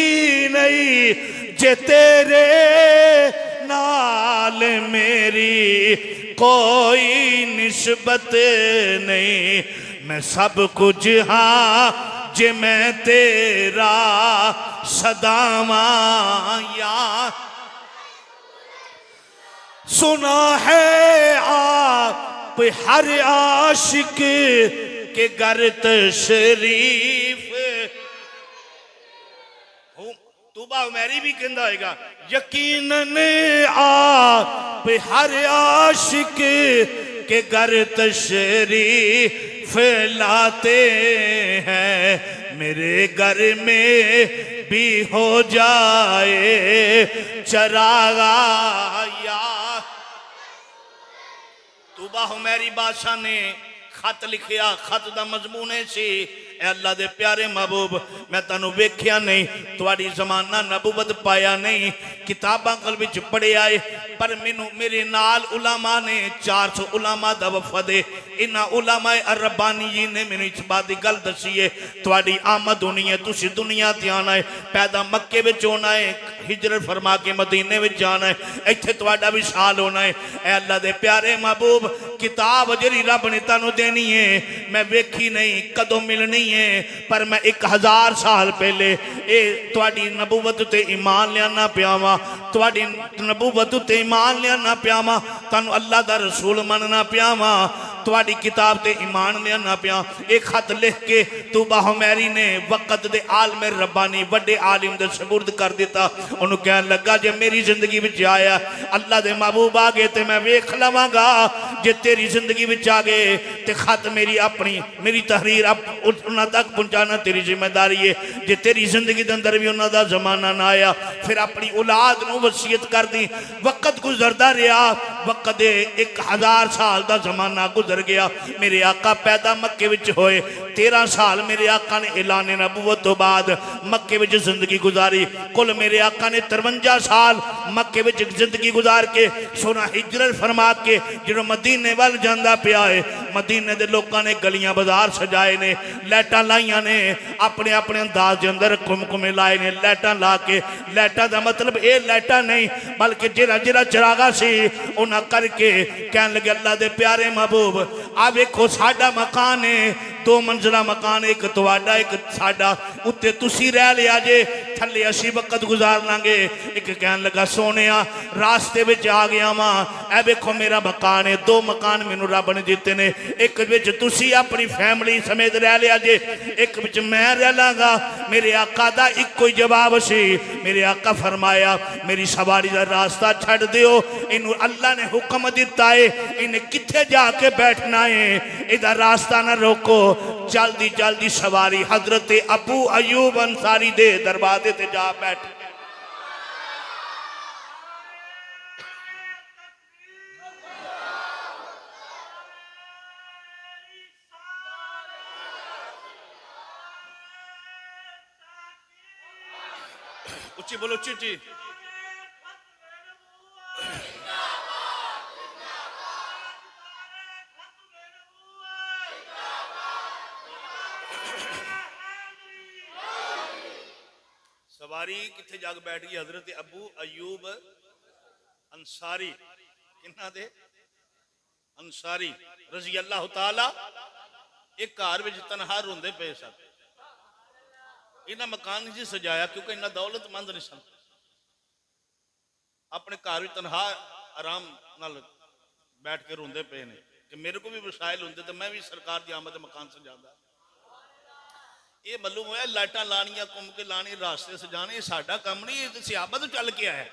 नहीं जे तेरे नाल मेरी कोई निस्बत नहीं। मैं सब कुछ हाँ जे मैं तेरा सदावा यार। सुना है आप हर आशिक के घर तशरीफ। तूबा मेरी भी कहता होगा यकीनन आप हर आशिक के घर तशरीफ लाते हैं। मेरे घर में भी हो जाए चरागा यार। तूबा हुमैरी बादशाह ने खत लिखिया, खत दा मजमून सी ए अल्लाह दे प्यारे महबूब मैं तैनू वेख्या नहीं, तुहाडी जमाना नबूवत पाया नहीं, किताबां कल विच पढ़े आए, पर मैनू मेरे नाल उलामा ने 400 उलामा दा वफद है। इन्हां उलामा रब्बानी जी ने मैनू इस बात की गल दसी है तुहाडी आमद होनी है, तुसी दुनिया ते आना है, पैदा मक्के विच होना है, हिजरत फरमा के मदीने विच जाना है, इत्थे तुहाडा विशाल होना है। ए अल्लाह दे प्यारे महबूब किताब जिहड़ी रब ने तैनू देनी है मैं वेखी नहीं कदों मिलनी है, पर मैं 1000 साल पहले ये तुहाडी नबूवत ते ईमान लियाना पिया वां, तुहाडी नबूवत ते ईमान लियाना पिया वां, तैनू अल्लाह दा रसूल मनना पिया वां, तुहाडी किताब ते ईमान लियाना पिया। एक खत लिख के तूबा हुमैरी ने वक़्त दे आलम रब्बानी वड्डे आलिम दे सुपुर्द कर दिता। उन्होंने कहन लगा जे मेरी जिंदगी विच आया अल्लाह दे महबूब आ गए तो मैं वेख लवांगा, जे तेरी जिंदगी विच आ गए तो खत मेरी अपनी मेरी तहरीर उन्हां तक पहुँचाना तेरी जिम्मेदारी है। जे तेरी जिंदगी के अंदर भी उन्हां दा जमाना ना आया फिर अपनी औलाद नूं वसीयत कर दी। वक़्त गुजरदा रहा, वक़्त दे 1000 साल का जमाना गुजर गया। मेरे आका पैदा मक्के विच होए, 13 साल मेरे आका ने ऐलान नबूवत तो बाद मक्के विच जिंदगी गुजारी। कुल मेरे आका ने 53 साल मक्के विच जिंदगी गुजार के सोना हिजरत फरमा के जो मदीने वाल जांदा पिया है, मदीने दे लोगों ने गलियां बाजार सजाए ने, लाइटां लाइया ने, अपने अपने अंदाज के अंदर कुमकुमे लाए ने, लाइटां ला के, लाइटां का मतलब ये लाइटां नहीं बल्कि जिहड़ा जिहड़ा चिरागा सी उन्हां करके कहन लगे अल्लाह दे प्यारे महबूब आ वेखो साडा मकान है, 2 मंजिला मकान, एक तुहाडा एक साडा, उत्ते तुसी रह लिया जे, थल्ले असी वक़्त गुजार लांगे। एक कहन लगा सोनिया रास्ते विच आ गया वां, ए वेखो मेरा मकान है, 2 मकान मैनू रब ने दिते ने, एक विच तुसी अपनी फैमिली समेत रह लिया जे, एक विच मैं रह लांगा। मेरे आका दा इक्को ही जवाब सी, मेरे आका फरमाया मेरी सवारी का रास्ता छड़ दिओ, इनू अल्लाह ने हुक्म दिता है, इन्हें कित्थे जाके बैठना है, इहदा रास्ता ना रोको। जल्दी जल्दी सवारी हजरत अबू अयूब अंसारी दे दरवाजे ते जा बैठ। उच्ची बोलो, उच्ची उच्ची। सवारी किथे जाग बैठ गई? हजरत अबू अयूब अंसारी, किन्ना दे? अंसारी रजी अल्लाह तआला। एक घर में तनहा रोंदे पे सन। इन्हें मकान नहीं सजाया क्योंकि इन्ना दौलतमंद नहीं सन। अपने घर में तनहा आराम नाल बैठ के रोंदे पे ने कि मेरे को भी वसाइल होंदे तो मैं भी सरकार की आमद मकान सजादा। ये मालूम होया लाइटां लानियां, घूम के लानी, रास्ते सजाने, साडा काम नहीं। ये सिहाबा तो चल के आया।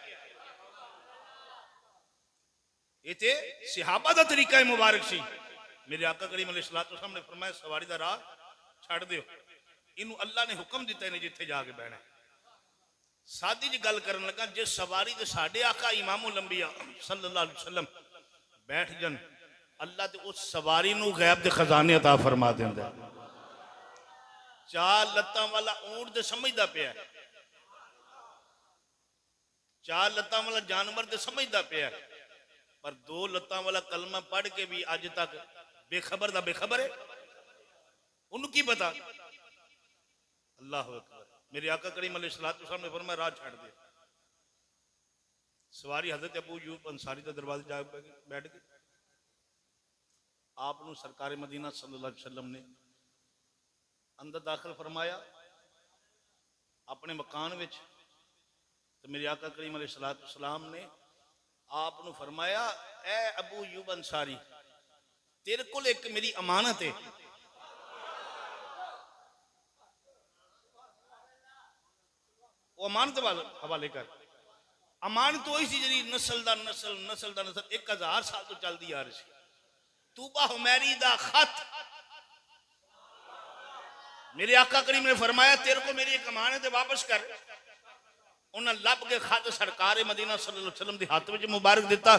ये ते सिहाबा का तरीका है मुबारक सी। मेरे आका करीम अलैहिस्सलाम ने फरमाया सवारी का राह छड़ दियो, इनू अल्लाह ने हुक्म दिता इन्हें जिथे जाके बहना। सादी जी गल करन लगा, जे सवारी ते साडे आका इमामुल अंबिया सल्लल्लाहु अलैहि वसल्लम बैठ जान, अल्लाह ते उस सवारी नू गैब दे खजाने अता फरमा देंदा। चार लत्तां वाला ऊंट ते समझदा पिया, चार लत्तां वाला जानवर ते समझदा पिया, पर दो लत्तां वाला कलमा पढ़ के भी अज तक बेखबर दा बेखबर है। उन्हें की पता? अल्लाह अकबर। मेरे आका करीम अलैहिस्सलाम ने फरमाया राह छाड़ दे। सवारी हजरत अबू अयूब अंसारी के दरवाजे जा बैठ गई। आपनु सरकार मदीना सल्लल्लाहु अलैहि वसल्लम ने अंदर दाखिल फरमाया अपने मकान विच। तो मेरे आका करीम अलैहिस्सलाम ने आपनु फरमाया, ए अबू अयूब अंसारी, तेरे को एक मेरी अमानत है। वो अमानत हवाले कर। अमानत वही सी जी नस्ल दा नस्ल, नस्ल दा नस्ल 1000 साल तो चलती आ रही। तूबा हुमैरी दा खत। मेरे आका करीम ने फरमाया तेरे को मेरी एक अमानत है, वापस कर। उन्हें लब के खत सरकार मदीना सल्लल्लाहु अलैहि वसल्लम के हाथ में मुबारक दिता।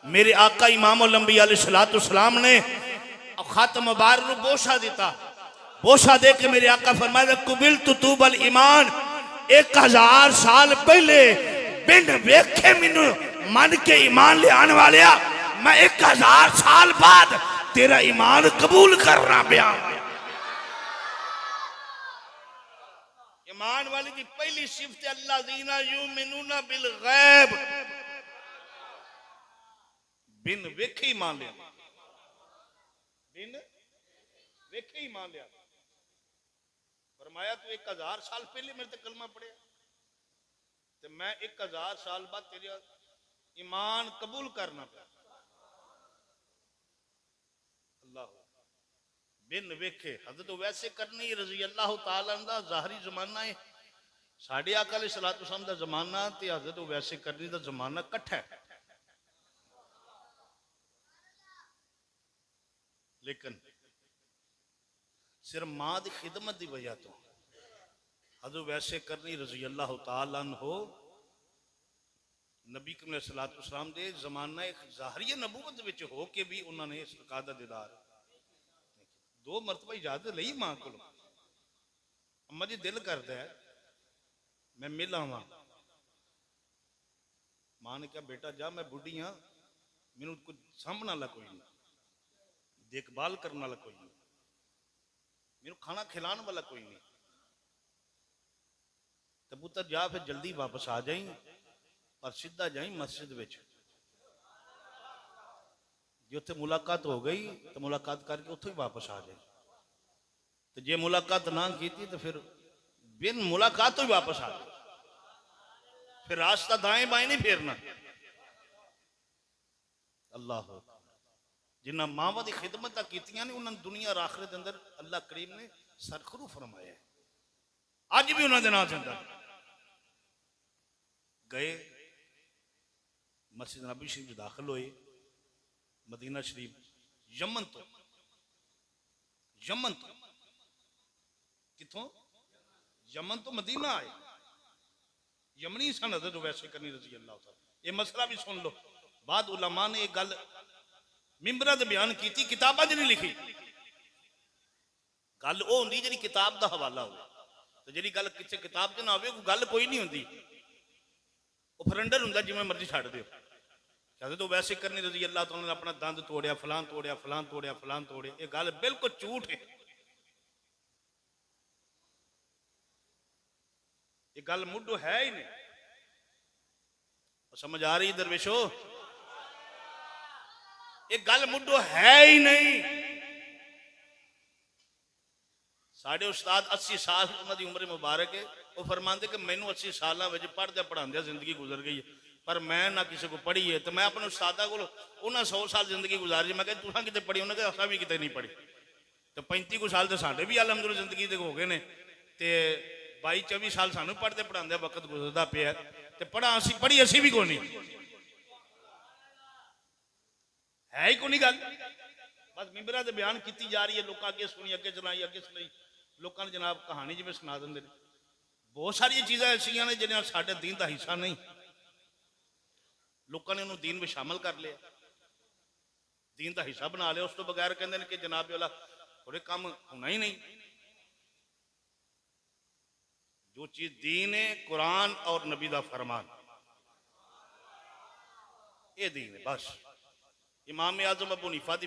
मेरे आका इमामुल अंबिया अलैहिस्सलाम ने खत मुबारक को बोशा दिता। बोशा दे के मेरे आका फरमाया कुबिल तुतूबल ईमान, 1000 साल पहले बिन वेखे मैनू मन के ईमान ले आने वाले, मैं 1000 साल बाद तेरा ईमान कबूल करना पिया। ईमान वाली की पहली सिफत अल्लाह दीना युमिनूना बिल गैब, बिन वेखे ईमान लिया, बिन वेखे ईमान लिया। फरमाया तू 1000 साल पहले मेरे ते कलमा पढ़िया, तो मैं 1000 साल बाद तेरा ईमान कबूल करना पिया। अल्लाह बिन वेखे हद तो वैसे करनी रजी अल्लाह तआला दा ज़ाहरी जमाना है। साडे आका अलैहिस्सलाम दा जमाना ते हद तो वैसे करनी दा जमाना कट्ठा है। लेकिन सिर्फ मां की खिदमत की वजह तो हदो वैसे करनी रजी अल्लाह तआला हो। नबी करीम अलैहिस्सलाम दे जमाना एक ज़ाहरी नबूवत विच हो के भी उन्होंने सरकार दा दीदार 2 मरतबा इजाजत ली मां को। अम्मा जी दिल करता है मैं मिल आवा। मां ने कहा बेटा जा, मैं बुढ़ी हाँ, मैनू कुछ सामने वाला कोई नहीं, देखभाल करने वाला कोई नहीं, मैनू खाना खिलाने वाला कोई नहीं। तो पुत्र जा फिर जल्दी वापस आ जाई और सीधा जाई मस्जिद विच। जे उत्थे मुलाकात हो गई तो मुलाकात करके उत्थों ही वापस आ जाए। तो जे मुलाकात ना की तो फिर बिन मुलाकात तो ही वापस आ जाए। फिर रास्ता दाएं बाएं नहीं फेरना। अल्लाह जिन्ना मावा की खिदमत की उन्होंने दुनिया और आखिरत के अंदर अल्लाह करीम ने सरखरू फरमाया। अज भी उन्होंने नाम चंदा गए मस्जिद नबी शरीफ दाखिल होए। मदीना शरीफ यमन तो किथों यमन तो मदीना आए। यमनी सन हज़रत वैसे करनी रजी अल्लाह तआला। ये मसला भी सुन लो। बाद उलमा ने एक गल मिंबरा दे बयान की, किताबा च नहीं लिखी। गल वो होंदी जी किताब का हवाला हो। तो जी गल किसी किताब च ना हो गल कोई नहीं होंगी, वो फरंडर होंगे जिमें मर्जी छड़ दो। कहते तो वैसे करनी रजी अल्लाह तो उन्होंने अपना दंद तोड़िया, फलां तोड़िया, फलां तोड़िया, फलां तोड़िया। ये गल बिल्कुल झूठ है, ये गल मुढ़ो है ही नहीं। समझ आ रही दरवेशो? ये गल मुढ़ो है ही नहीं। साढ़े उस्ताद 80 साल उन्होंने उम्र मुबारक है, वो फरमाते कि मैनू 80 साल पढ़दे पढ़ाते जिंदगी गुजर गई है, पर मैं ना किसी को पढ़ी है। तो मैं अपने उस्तादा को उन्हें 100 साल जिंदगी गुजारी, मैं तुसा कितने पढ़ी, उन्हें असा भी कितने नहीं पढ़ी। तो 35 को साल तो साढ़े भी अलहमदुलिल्लाह जिंदगी के हो गए ने, तो 22-24 साल सानू पढ़ते पढ़ाते वक्त गुजरता पिया, तो पढ़ा असी पढ़ी असी भी को नहीं है ही को नहीं गल। बस मिंबरां ते बयान की जा रही है, लोग अगे सुनी, अगे चलाई, अगे सुनाई, लोगों ने जनाब कहानी जिवें सुना देंगे। बहुत सारिया चीज़ां ऐसियां ने जिन्हें साडे दीन का हिस्सा नहीं, लोगों ने उन्होंने दीन में शामिल कर लिया, दीन का हिस्सा बना लिया। उस तो बगैर कहते हैं कि जनाब वाला थोड़े काम होना ही नहीं। जो चीज दीन है, कुरान और नबी का फरमान, ये दीन है बस। इमाम आजम अबू हनीफा दी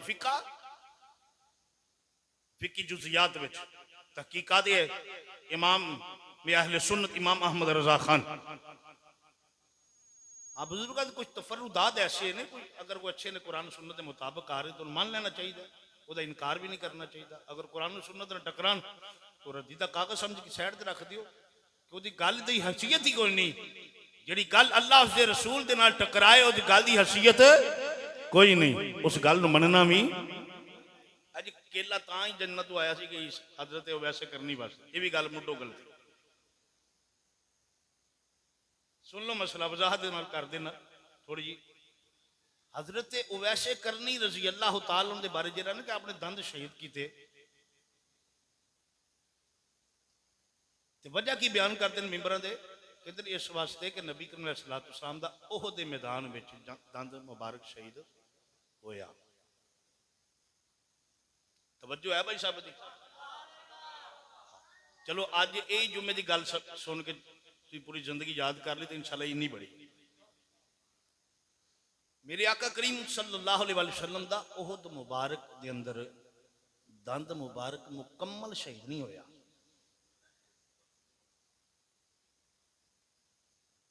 फिकी जुजियात विच तहकीकात है इमाम में अहले सुन्नत इमाम अहमद रजा खान। आप बुजुर्ग कुछ तफरुदात ऐसे ने, कोई अगर कोई अच्छे ने कुरान सुन्नत के मुताबिक आ रहे तो मान लेना चाहिए, वह इनकार भी नहीं करना चाहिए। अगर कुरान सुन्नत ने टकरान तो रद्दी का कागज समझ के साइड से रख दियो कि उसकी गल की हैसियत ही कोई नहीं। जी गल अल्लाह उसके रसूल के नाल टकराए, उस गल की हैसियत कोई नहीं, उस गल को मनना भी। अज केला ता ही जन्नत तो आया कि हजरत वैसे करनी बस, ये भी गल मुढ़ो गलत। सुन लो मसला वजाहत कर देना थोड़ी जी। हजरत वैसे करनी रजी अल्लाह तआला के बारे जरा ना कि अपने दंद शहीद किए, वजह की बयान करते हैं मिंबरां दे, कहते इस वास्ते कि नबी करीम अलैहिस्सलातु वस्सलाम दा ओहद दे मैदान में दंद मुबारक शहीद होया। तवज्जो है भाई साहब दी? चलो अज यही जुम्मे की गल सुन के पूरी जिंदगी याद कर ली तो इंशाल्लाह इन्नी बड़ी। मेरे आका करीम सल्लल्लाहु अलैहि वसल्लम दा ओहद मुबारक दे अंदर दंद मुबारक मुकम्मल शहीद नहीं होया,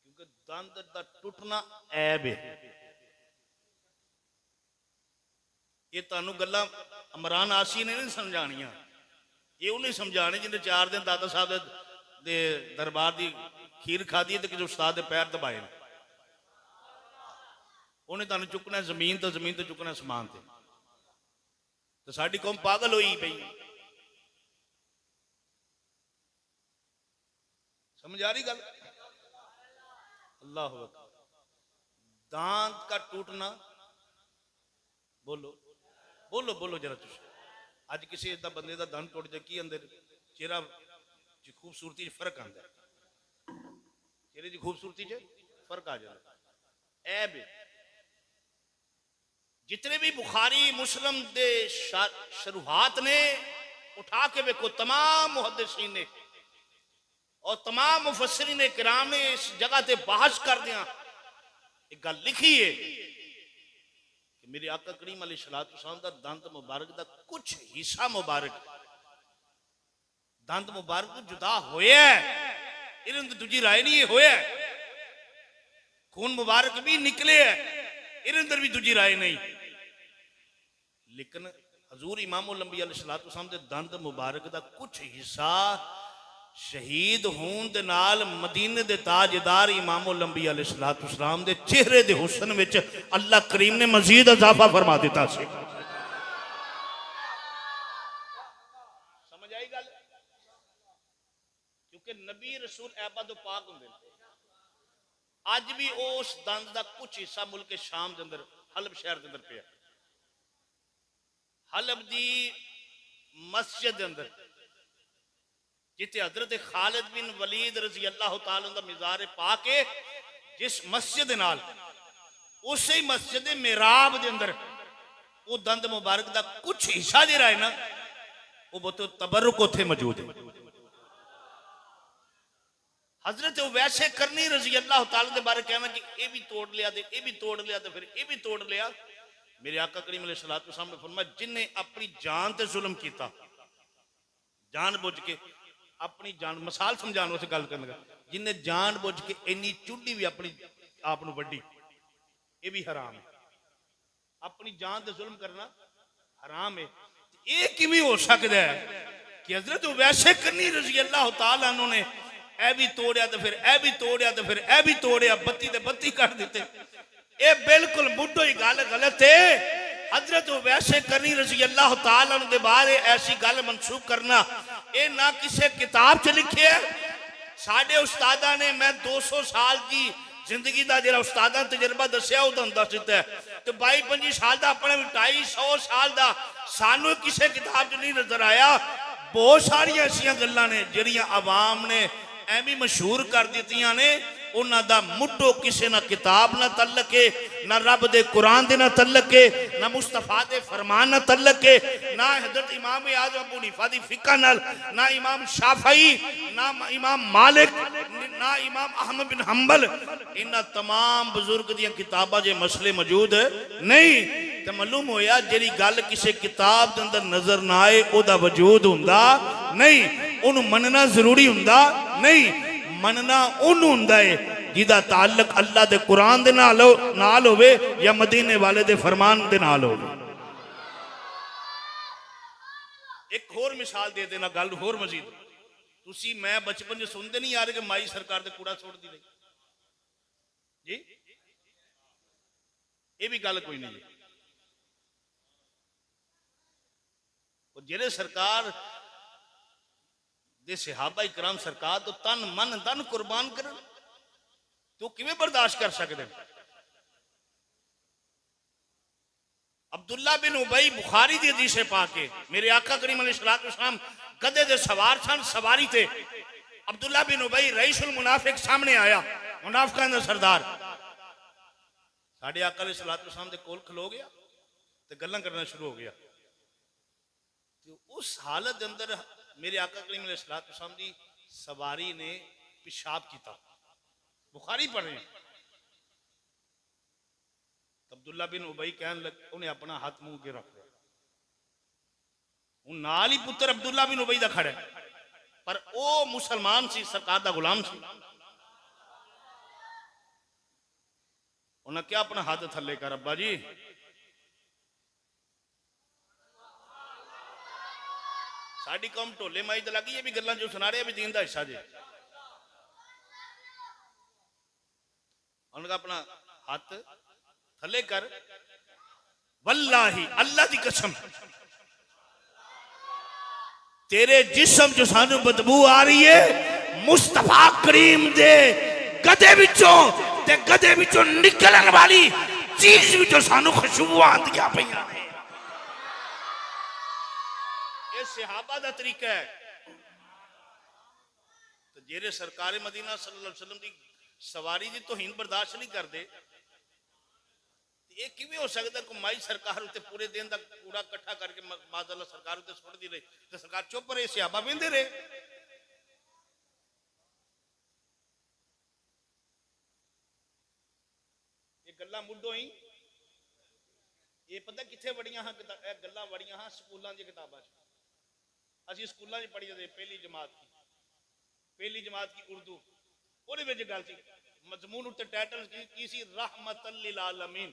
क्योंकि दंद दा टुटना ऐब है। ये तुहानू गल्लां इमरान आसी ने नहीं समझानियां, ये उन्हें समझाने जिन्हें 4 दिन दादा साहब दे दरबार की खीर खाधी तो किसी उस्ताद के पैर दबाए, उन्हें तुहानू चुकना जमीन तो चुकना आसमान से। तो साडी कौम पागल हुई पई, समझ आ रही गल? अल्लाह अकबर। दांत का टूटना, बोलो बोलो बोलो जरा तुम। अज किसी इदा बंदे का दंद टुट जाए की अंदर चेहरा खूबसूरती फर्क आता है, चेहरे की खूबसूरती च फर्क आ जाता है। ऐब जितने भी बुखारी मुस्लिम दे शुरुआत ने उठा के देखो, तमाम मुहद्दिसीन ने और तमाम मुफस्सिरीन ने किराम ने इस जगह से बहस कर दिया, एक गल लिखी है कि मेरे आका करीम अलैहिस्सलातु वस्सलाम दा दंद मुबारक दा कुछ हिस्सा मुबारक दंद मुबारक तो जुदा होया, इन्हें तो दूजी राय नहीं होया। खून मुबारक भी निकले है, इन्हें अंदर भी दूजी राय नहीं। लेकिन हजूर इमामुल अंबिया अलैहिस्सलातु वस्सलाम दे दंद मुबारक दा कुछ हिस्सा शहीद होने दे नाल मदीने दे ताजदार इमामुल अंबिया अलैहिस्सलातु वस्सलाम दे चेहरे दे हुस्न विच अल्लाह करीम ने मजीद इजाफा फरमा दिता सी। समझ आई गल? क्योंकि नबी रसूल ऐबा तो पाक होंदे ने। अज भी उस दंद का कुछ हिस्सा मुल्क शाम के अंदर हलब शहर के अंदर पिया। हलब दी मस्जिद के अंदर जिथे हजरत खालिद बिन वलीद रजी अल्लाह तआला दा मिज़ार पा के जिस मस्जिद नाल उसे ही मस्जिद मेहराब दे अंदर वो दंद मुबारक दा कुछ हिस्सा जिहड़ा है ना वो बहुत तबरुक उत्थे मौजूद है। हजरत वैसे करनी रजी अल्लाह तआला के बारे कहना कि ये भी तोड़ लिया तो ये भी तोड़ लिया तो फिर ये भी तोड़ लिया। मेरे आका करीम अलैहिस्सलातु वस्सलाम ने फरमाया जिन्हें अपनी जान ते जुल्म किया, जान बुझ के अपनी जान, मिसाल समझाने उस गल करने, जिन्हें जान बुझ के इन्नी चुड़ी भी अपनी आप वड्डी, ये भी हराम है। अपनी जान ते जुल्म करना हराम है। ये किवें हो सकता है कि हजरत वैसे करनी रजी अल्लाह तआला ने ए भी तोड़िया तो फिर ए भी तोड़िया तो फिर ए भी तोड़िया, बत्ती ते बत्ती कर दिते। ये बिल्कुल मुड्ढो ही गल गलत है। हजरत वैसे करनी रजी अल्लाह तआला दे बारे ऐसी गल मनसूख करना ये ना किसी किताब च लिखे है। साडे उस्तादा ने, मैं 200 साल की जिंदगी का जो उस्तादा तजर्बा दसिया वो दस दिता है, तो 22-25 साल का अपने 250 साल का सानू किसी किताब च नहीं नजर आया। बहुत सारिया ऐसिया गल्लां ने जिहड़ियां आवाम ने एवं मशहूर कर दित्तियां ने, उन्हां दा मुड्ढो किसी ना किताब ना तल्लक है, ना रब दे कुरान दे ना तल्लक है, ना मुस्तफा दे फरमान ना तल्लक है, ना हजरत इमाम आज़म अबू हनीफा दी फिक़ह नाल, ना इमाम शाफई, ना इमाम मालिक, ना इमाम अहमद बिन हंबल, इन्हां तमाम बुजुर्ग दियां किताबां जे मसले मौजूद नहीं। तो मालूम होया जिहड़ी गल किसी किताब दे अंदर नजर ना आए ओदा वजूद हुंदा नहीं, उन्होंने मनना जरूरी हुंदा नहीं। मनना उन्होंने हुंदा है जिहदा ताल्लुक अल्लाह दे कुरान दे नाल होवे या मदीने वाले दे फरमान दे नाल होवे। एक होर मिसाल दे देना, गल होर मजीद, तुसी मैं बचपन च सुनते नहीं आ रहे कि माई सरकार दे कूड़ा छोड़ती रही जी, ये भी गल कोई नहीं। जेरे सरकार दे सहाबा इकराम सरकार तो तन मन धन कुर्बान कर, तो किवें बर्दाश्त कर सकते। अब्दुल्ला बिन उबई बुखारी दी हदीस है पाके, मेरे आका करीम अलैहिस्सलातु वस्सलाम गधे दे सवार सन, सवारी थे। अब्दुल्ला बिन उबई रईसुल मुनाफिक सामने आया, मुनाफिकां दा सरदार साडे आका अलैहिस्सलातु वस्सलाम दे कोल खलो गया ते गल्लां करना शुरू हो गया। तो उस हालत के अंदर मेरे आका करीम अलैहिस्सलातु वस्सलाम दी सवारी ने पेशाब किया, बुखारी पढ़ रहे हैं। अब्दुल्ला बिन उबई कहन लग, उन्हें अपना हाथ मुंह के रख लिया। नाल ही पुत्र अब्दुल्ला बिन उबई दा खड़ा है, पर वो मुसलमान सी, सरकार दा गुलाम सी। उन्हें क्या अपना हाथ थले कर, अब्बा जी साड़ी कौम ढोले माई तो लगी, ये भी गल्लां जो सुना रहे भी दीन दा हिस्सा जे। उन्होंने अपना हाथ थले कर, वल्लाही अल्लाह दी कसम तेरे जिस्म जो सानू बदबू आ रही है, मुस्तफा करीम दे गधे विचों ते गधे विचों निकलने वाली चीज विचों सानू खुशबू आंदियां पईयां ने। ये सहाबा दा तरीका है। तो जेरे सरकार मदीना सल्लल्लाहु अलैहि वसल्लम दी सवारी दी तौहीन बर्दाश्त नहीं करते, ये किवें हो सकता है? माई सरकार उत्ते पूरे दिन का कूड़ा इकट्ठा करके माज़अल्लाह सरकार उत्ते सुट दी रही, तो सरकार चुप रहे, सहाबा वेंदे रहे। ये गल्लां मुड्ढो ही ये पता कित्थे वड़ियां हां, गल्लां वड़ियां हां स्कूलों दी किताबां च। असीं स्कूलों च पढ़ी जाते, पहली जमात की उर्दू, ਉਹਦੇ ਵਿੱਚ ਗੱਲ ਸੀ मजमून उत्ते टाइटल की सी रहमतल लिल आलमीन।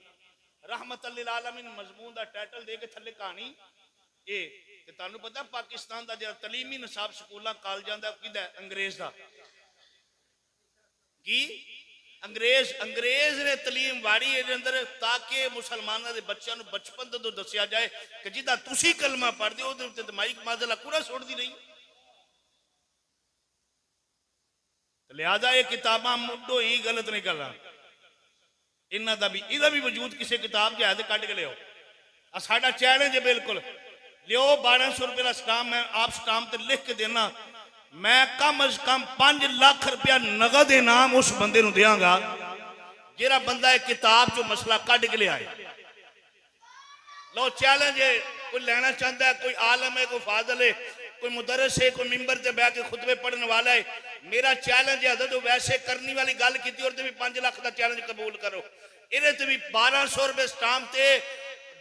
रहमतल लिल आलमीन मजमून का टाइटल दे के थले कहानी ये ते तुहानू पता पाकिस्तान का जो तलीमी निसाब स्कूलों कॉलेजों का किहदा अंग्रेज का की अंग्रेज ने तलीम वाड़ी अंदर ताकि मुसलमानों के बच्चों को बचपन तो दसिया जाए कि जिदा तुसी कलमा पढ़ते हो तो माइक माजला कूड़ा सुटती रही। लिहाजा ये किताबां मुड्ढो ही गलत नहीं करना, इन्हों का भी इहदा भी वजूद किसी किताब च है तो कढ़ के लियो। साडा चैलेंज है बिल्कुल लियो, 1200 रुपये का स्टाम्प मैं आप स्टाम्प ते लिख के देना, मैं कम अज कम 5 लाख रुपया नगद इनाम उस बंदे नूं देंगा जिहड़ा बंदा एक किताब चो मसला कढ़ के लिया। लो चैलेंज है, कोई लेना चाहता है, कोई आलम है, कोई फाजल है, कोई मुदरस है, कोई मिंबर से बह के खुतबे पढ़ने वाला है, मेरा चैलेंज है हजरत वैसे करनी वाली गल की और भी 5 लाख का चैलेंज कबूल करो ये भी 1200 रुपए स्टाम्प से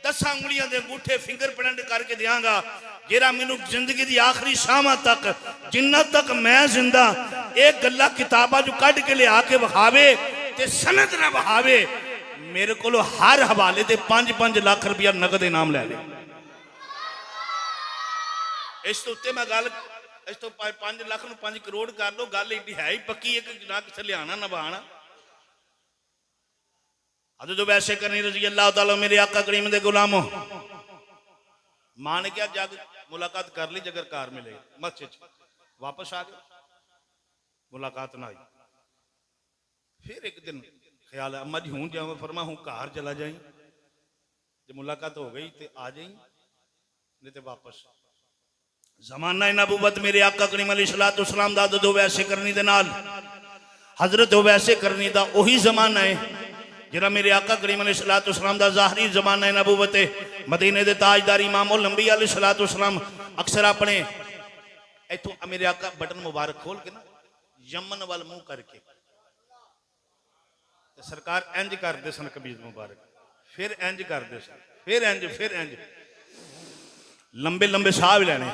10 उंगलियां के अंगूठे फिंगर प्रिंट करके देंगा जेरा मैनू जिंदगी की आखिरी शाम तक जिन्ना तक मैं जिंदा एक गल्ला किताबा जो कढ़ के लिया के विखावे ते सनद ना विखावे मेरे को हर हवाले से 5-5 लाख रुपया नगद इनाम लै ले इस तो उत्ते मैं गल इस तो 5 लाख 5 करोड़ कर लो गल एडी है ही पक्की एक ना किसे लिया नभाना अज तो वैसे करनी रजी अल्लाह ताला मेरे आका करीम दे गुलामो मां ने क्या जग मुलाकात कर ली जगर कार मिले मस्जिद वापस आ गए मुलाकात ना आई फिर एक दिन ख्याल है अम्मा जी हूं जाओ फरमा हूं घर चला जाई जो मुलाकात हो गई तो आ जाई नहीं तो वापस जमाना नबूवत मेरे आका करीम अलैहिस्सलातु वस्सलाम दा दो वैसे करनी दे नाल हजरत वैसे करनी दा ओही जमाना है जरा मेरे आका करीम अलैहिस्सलातु वस्सलाम दा ज़ाहरी जमाना है नबूवत मदीने दे ताजदार इमाम उल अंबिया अलैहिस्सलातु वस्सलाम अक्सर अपने इथों मेरे आका बटन मुबारक खोल के ना यमन वाल मुंह करके सरकार इंज करते सन कबीज मुबारक फिर इंज करते सन फिर इंज लंबे लंबे साह भी लैने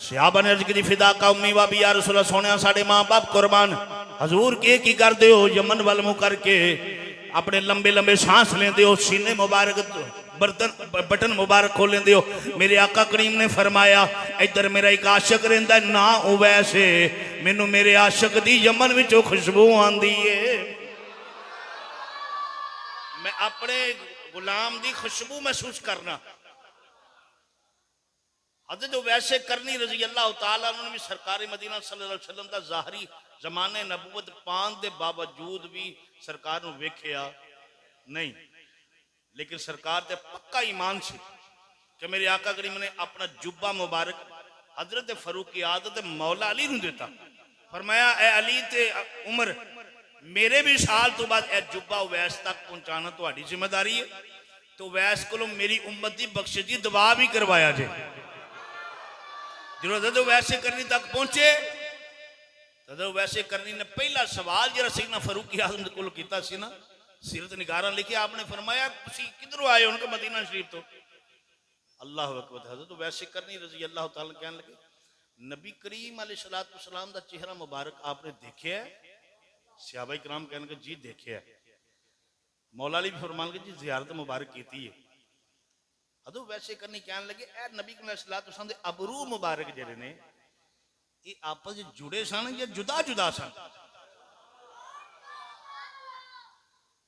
सहाबा ने अर्ज की फिदा का उम्मी वा भी या रसूल अल्लाह सोने साडे मां बाप कुर्बान हजूर के की करते हो यमन वाल मुंह करके अपने लंबे लंबे सांस लेंदे हो सीने मुबारक बर्तन बटन मुबारक खोल लेंदे हो मेरे आका करीम ने फरमाया इधर मेरा एक आशिक रहिंदा ना ओ वैसे मैनू मेरे आशिक दी यमन विचों खुशबू आंदी है मैं अपने गुलाम दी खुशबू महसूस करना हद जो वैसे करनी रजी अल्लाह तआला उन्होंने भी सरकार मदीना सल्लल्लाहु अलैहि वसल्लम का ज़ाहरी जमाने नबूवत पान के बावजूद भी सरकार नूं वेखिया नहीं लेकिन सरकार ते पक्का ईमान से कि मेरे आका करीम ने अपना जुब्बा मुबारक हजरत फरूक आदत मौला अली नूं दिता फरमाया ए अली ते उमर मेरे भी साल तो बाद ए जुब्बा वैस तक पहुंचाना तुम्हारी जिम्मेदारी है तो वैस को मेरी उम्मत की बख्शिश की दुआ भी करवाया जे जो वैसे करनी तक पहुंचे तो वैसे करनी ने पहला सवाल जरा सीना फरूक आजम को किया ना सीरत निगारा लिखे आपने फरमाया किधरों आए उनके मदीना शरीफ तो अल्लाह अकबर तो वैसे करनी रजी अल्लाह तआला कहने लगे नबी करीम अलैहिस्सलातु वस्सलाम दा चेहरा मुबारक आपने देखा है सहाबा इकराम कहने जी देखा है मौला अली भी फरमान जी जियारत मुबारक की है अदो वैसे करनी कहने लगे ए नबी अलैहिस्सलातु वस्सलाम दे अबरू मुबारक जेड़े ने ये आपस में जुड़े सन या जुदा जुदा सन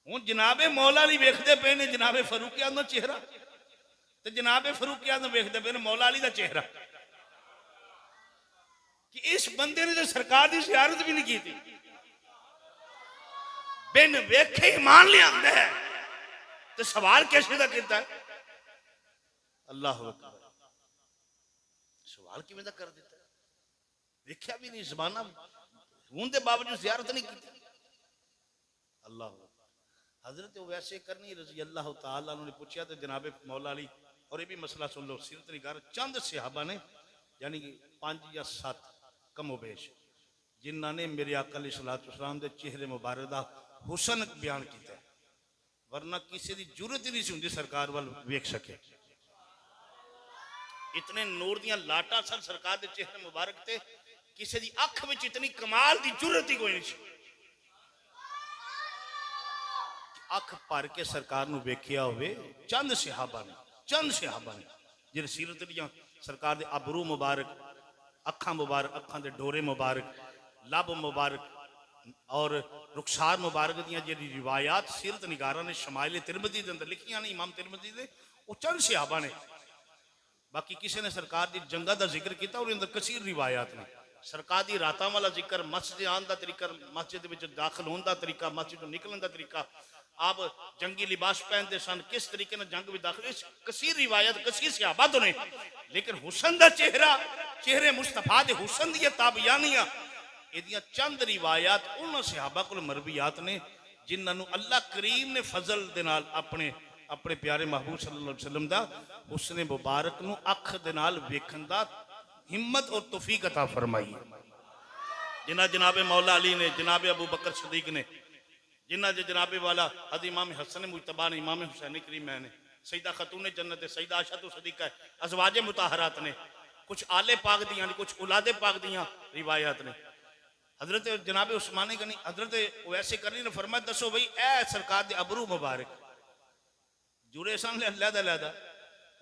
हुण जनाबे मौला अली वेखदे पे ने जनाबे फरूक आदम दा चेहरा ते जनाबे फरूक आदम वेखदे पे ने मौला अली दा चेहरा कि इस बंदे ने तो सरकार की जियारत भी नहीं की थी बिन वेखे ईमान लियांदा है तो सवाल कैसे दा कीता है अल्लाह अकबर सवाल किवें दा कर दिता देखा भी नहीं जमाना हूं दे बावजूद जियारत नहीं की अल्लाह हजरत वैसे करनी रजी अल्लाह तआला ने पूछा तो जनाबे मौला अली और ये भी मसला सुन लो सीरत निगार चंद सहाबा ने यानी कि 5 या 7 कमोबेश जिन्होंने मेरे आका अलैहिस्सलातु वस्सलाम दे चेहरे मुबारक दा हुसन बयान किया वरना किसी की जरूरत ही नहीं होंगी सरकार वाल वेख सके इतने नूर दियां लाटा सन सरकार के चेहरे मुबारक ते किसी की अख में इतनी कमाल की जरूरत ही कोई नहीं अख भर के सरकार नूं वेखिया होवे चंद सहाबा ने जिन्हें सीरत दियां सरकार दे अबरू मुबारक अखां अखां दे डोरे मुबारक लब मुबारक और रुखसार मुबारक दियां जिहड़ी रिवायात सीरत निगारा ने शमाइल तिरमिज़ी दे अंदर लिखियां ने इमाम तिरमिज़ी दे वो चंद सहाबा ने बाकी किसी ने सरकार की जंगा का जिक्र किया और अंदर कसीर रिवायात ने सरकार की रातां वाला जिक्र मस्जिद आने का तरीका मस्जिद में दाखिल होने का तरीका मस्जिद निकलने का तरीका आप जंगी लिबास पहनते सन किस तरीके ने जंग में दाखिल कसीर रिवायत कसीर सहाबा तो नहीं लेकिन हुसन का चेहरे मुस्तफा के हुसन दी ताबियानियां एदियां चंद रिवायात उन्होंने सहाबा को मरवियात ने जिन्होंने अल्लाह करीम ने फजल दे नाल अपने अपने प्यारे महबूब सल्लल्लाहु अलैहि वसल्लम दा उसने मुबारक नूं अख दे नाल वेखण दा हिम्मत और तौफीक अता फरमाई जिन्ना जनाबे मौला अली ने, जनाबे अबू बकर सदीक ने, जिन्ना जनाबे वाला हद इमाम हसन मुजतबा ने, इमाम हुसैन करीम ने, सईदा खतून जन्नत है, सईदा आयशा तो सदीका है, अज़वाजे मुताहरात ने, कुछ आले पाक दियां ने, कुछ औलादे पाक दियां रिवायात ने। हजरत जनाबे उस्मानी गनी हजरत वैसे करनी ने फरमाया दसो भाई ए सरकार दे अबरू मुबारक जुड़े सन लहदा लहदा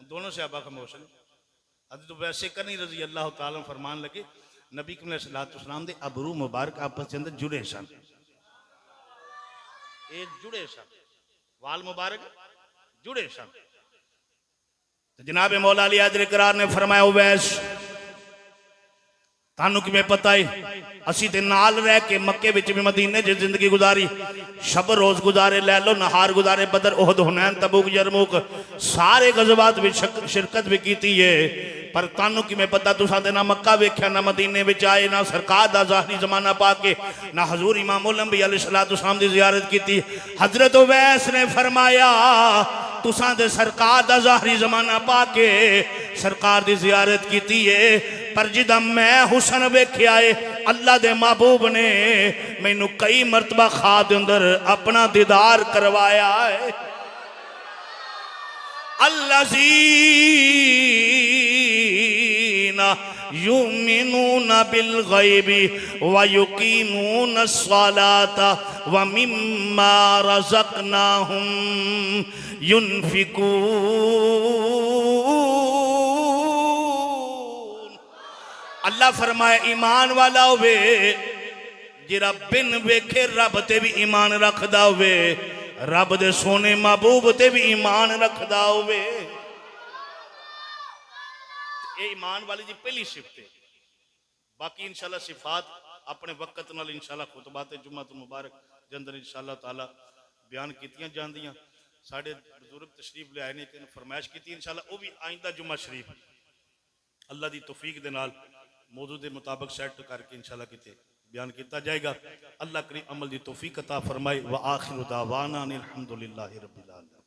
दोनों सहाबा खामोश ने। हजरत वैसे करनी रजी अल्लाह तआला फरमान लगे नबी करीम सल्लल्लाहु अलैहि वसल्लम दे अबरू मुबारक आपस के अंदर जुड़े सन, ये जुड़े सन, वाल मुबारक जुड़े सन। तो जनाब मौला अली हैदर करार ने फरमाया वैस तानू किवें पता है असी ते नाल रह के मक्के विच भी मदीने च जिंदगी गुजारी, शब रोज गुजारे, लैलो नहार गुजारे, बदर ओहद हुनैन तबूक यरमुक सारे गज़वात विच शिरकत भी कीती है। पर तानू किवें पता तुसां ते ना मक्का वेख्या ना मदीने विच आए ना सरकार दा ज़ाहरी ज़माना पा के ना हजूर इमामुल अंबिया अलैहिस्सलातु वस्सलाम दी ज़ियारत कीती। हजरत उवैस ने फरमाया तुसां ते सरकार दा ज़ाहरी ज़माना पा के सरकार दी ज़ियारत कीती है, पर जिदा मैं हुसन वेख्या है अल्लाह दे महबूब ने मैनू कई मरतबा ख्वाब दे अंदर अपना दीदार करवाया है। अल्लज़ीना युमिनूना बिल गैबी व युकीमूना अस्सलाता व मिम्मा रज़क़नाहुम युनफिकून। अल्लाह फरमाए ईमान वाला होवे जिरा बिन वेखे रब ते भी ईमान रखदा होवे, रब दे सोने महबूब ते भी ईमान रखदा होवे। ये ईमान वाली जी पहली सिफत है। बाकी इंशाल्लाह सिफात अपने वक्त नाल इंशाल्लाह खुतबात जुम्मा तो मुबारक दे अंदर इंशाल्लाह ताला बयान कीतियां जांदियां। साडे बुजुर्ग तशरीफ ले आए ने कि फरमाइश की इंशाल्लाह वो भी आइंदा जुम्मा शरीफ अल्लाह दी तौफीक दे नाल मौजूद के मुताबिक सेट करके इंशाल्लाह किते बयान किया जाएगा। अल्लाह करीम अमल की तौफीक अता फरमाए। व आखिर दावाना अनिल हम्दुलिल्लाहि रब्बिल आलमीन।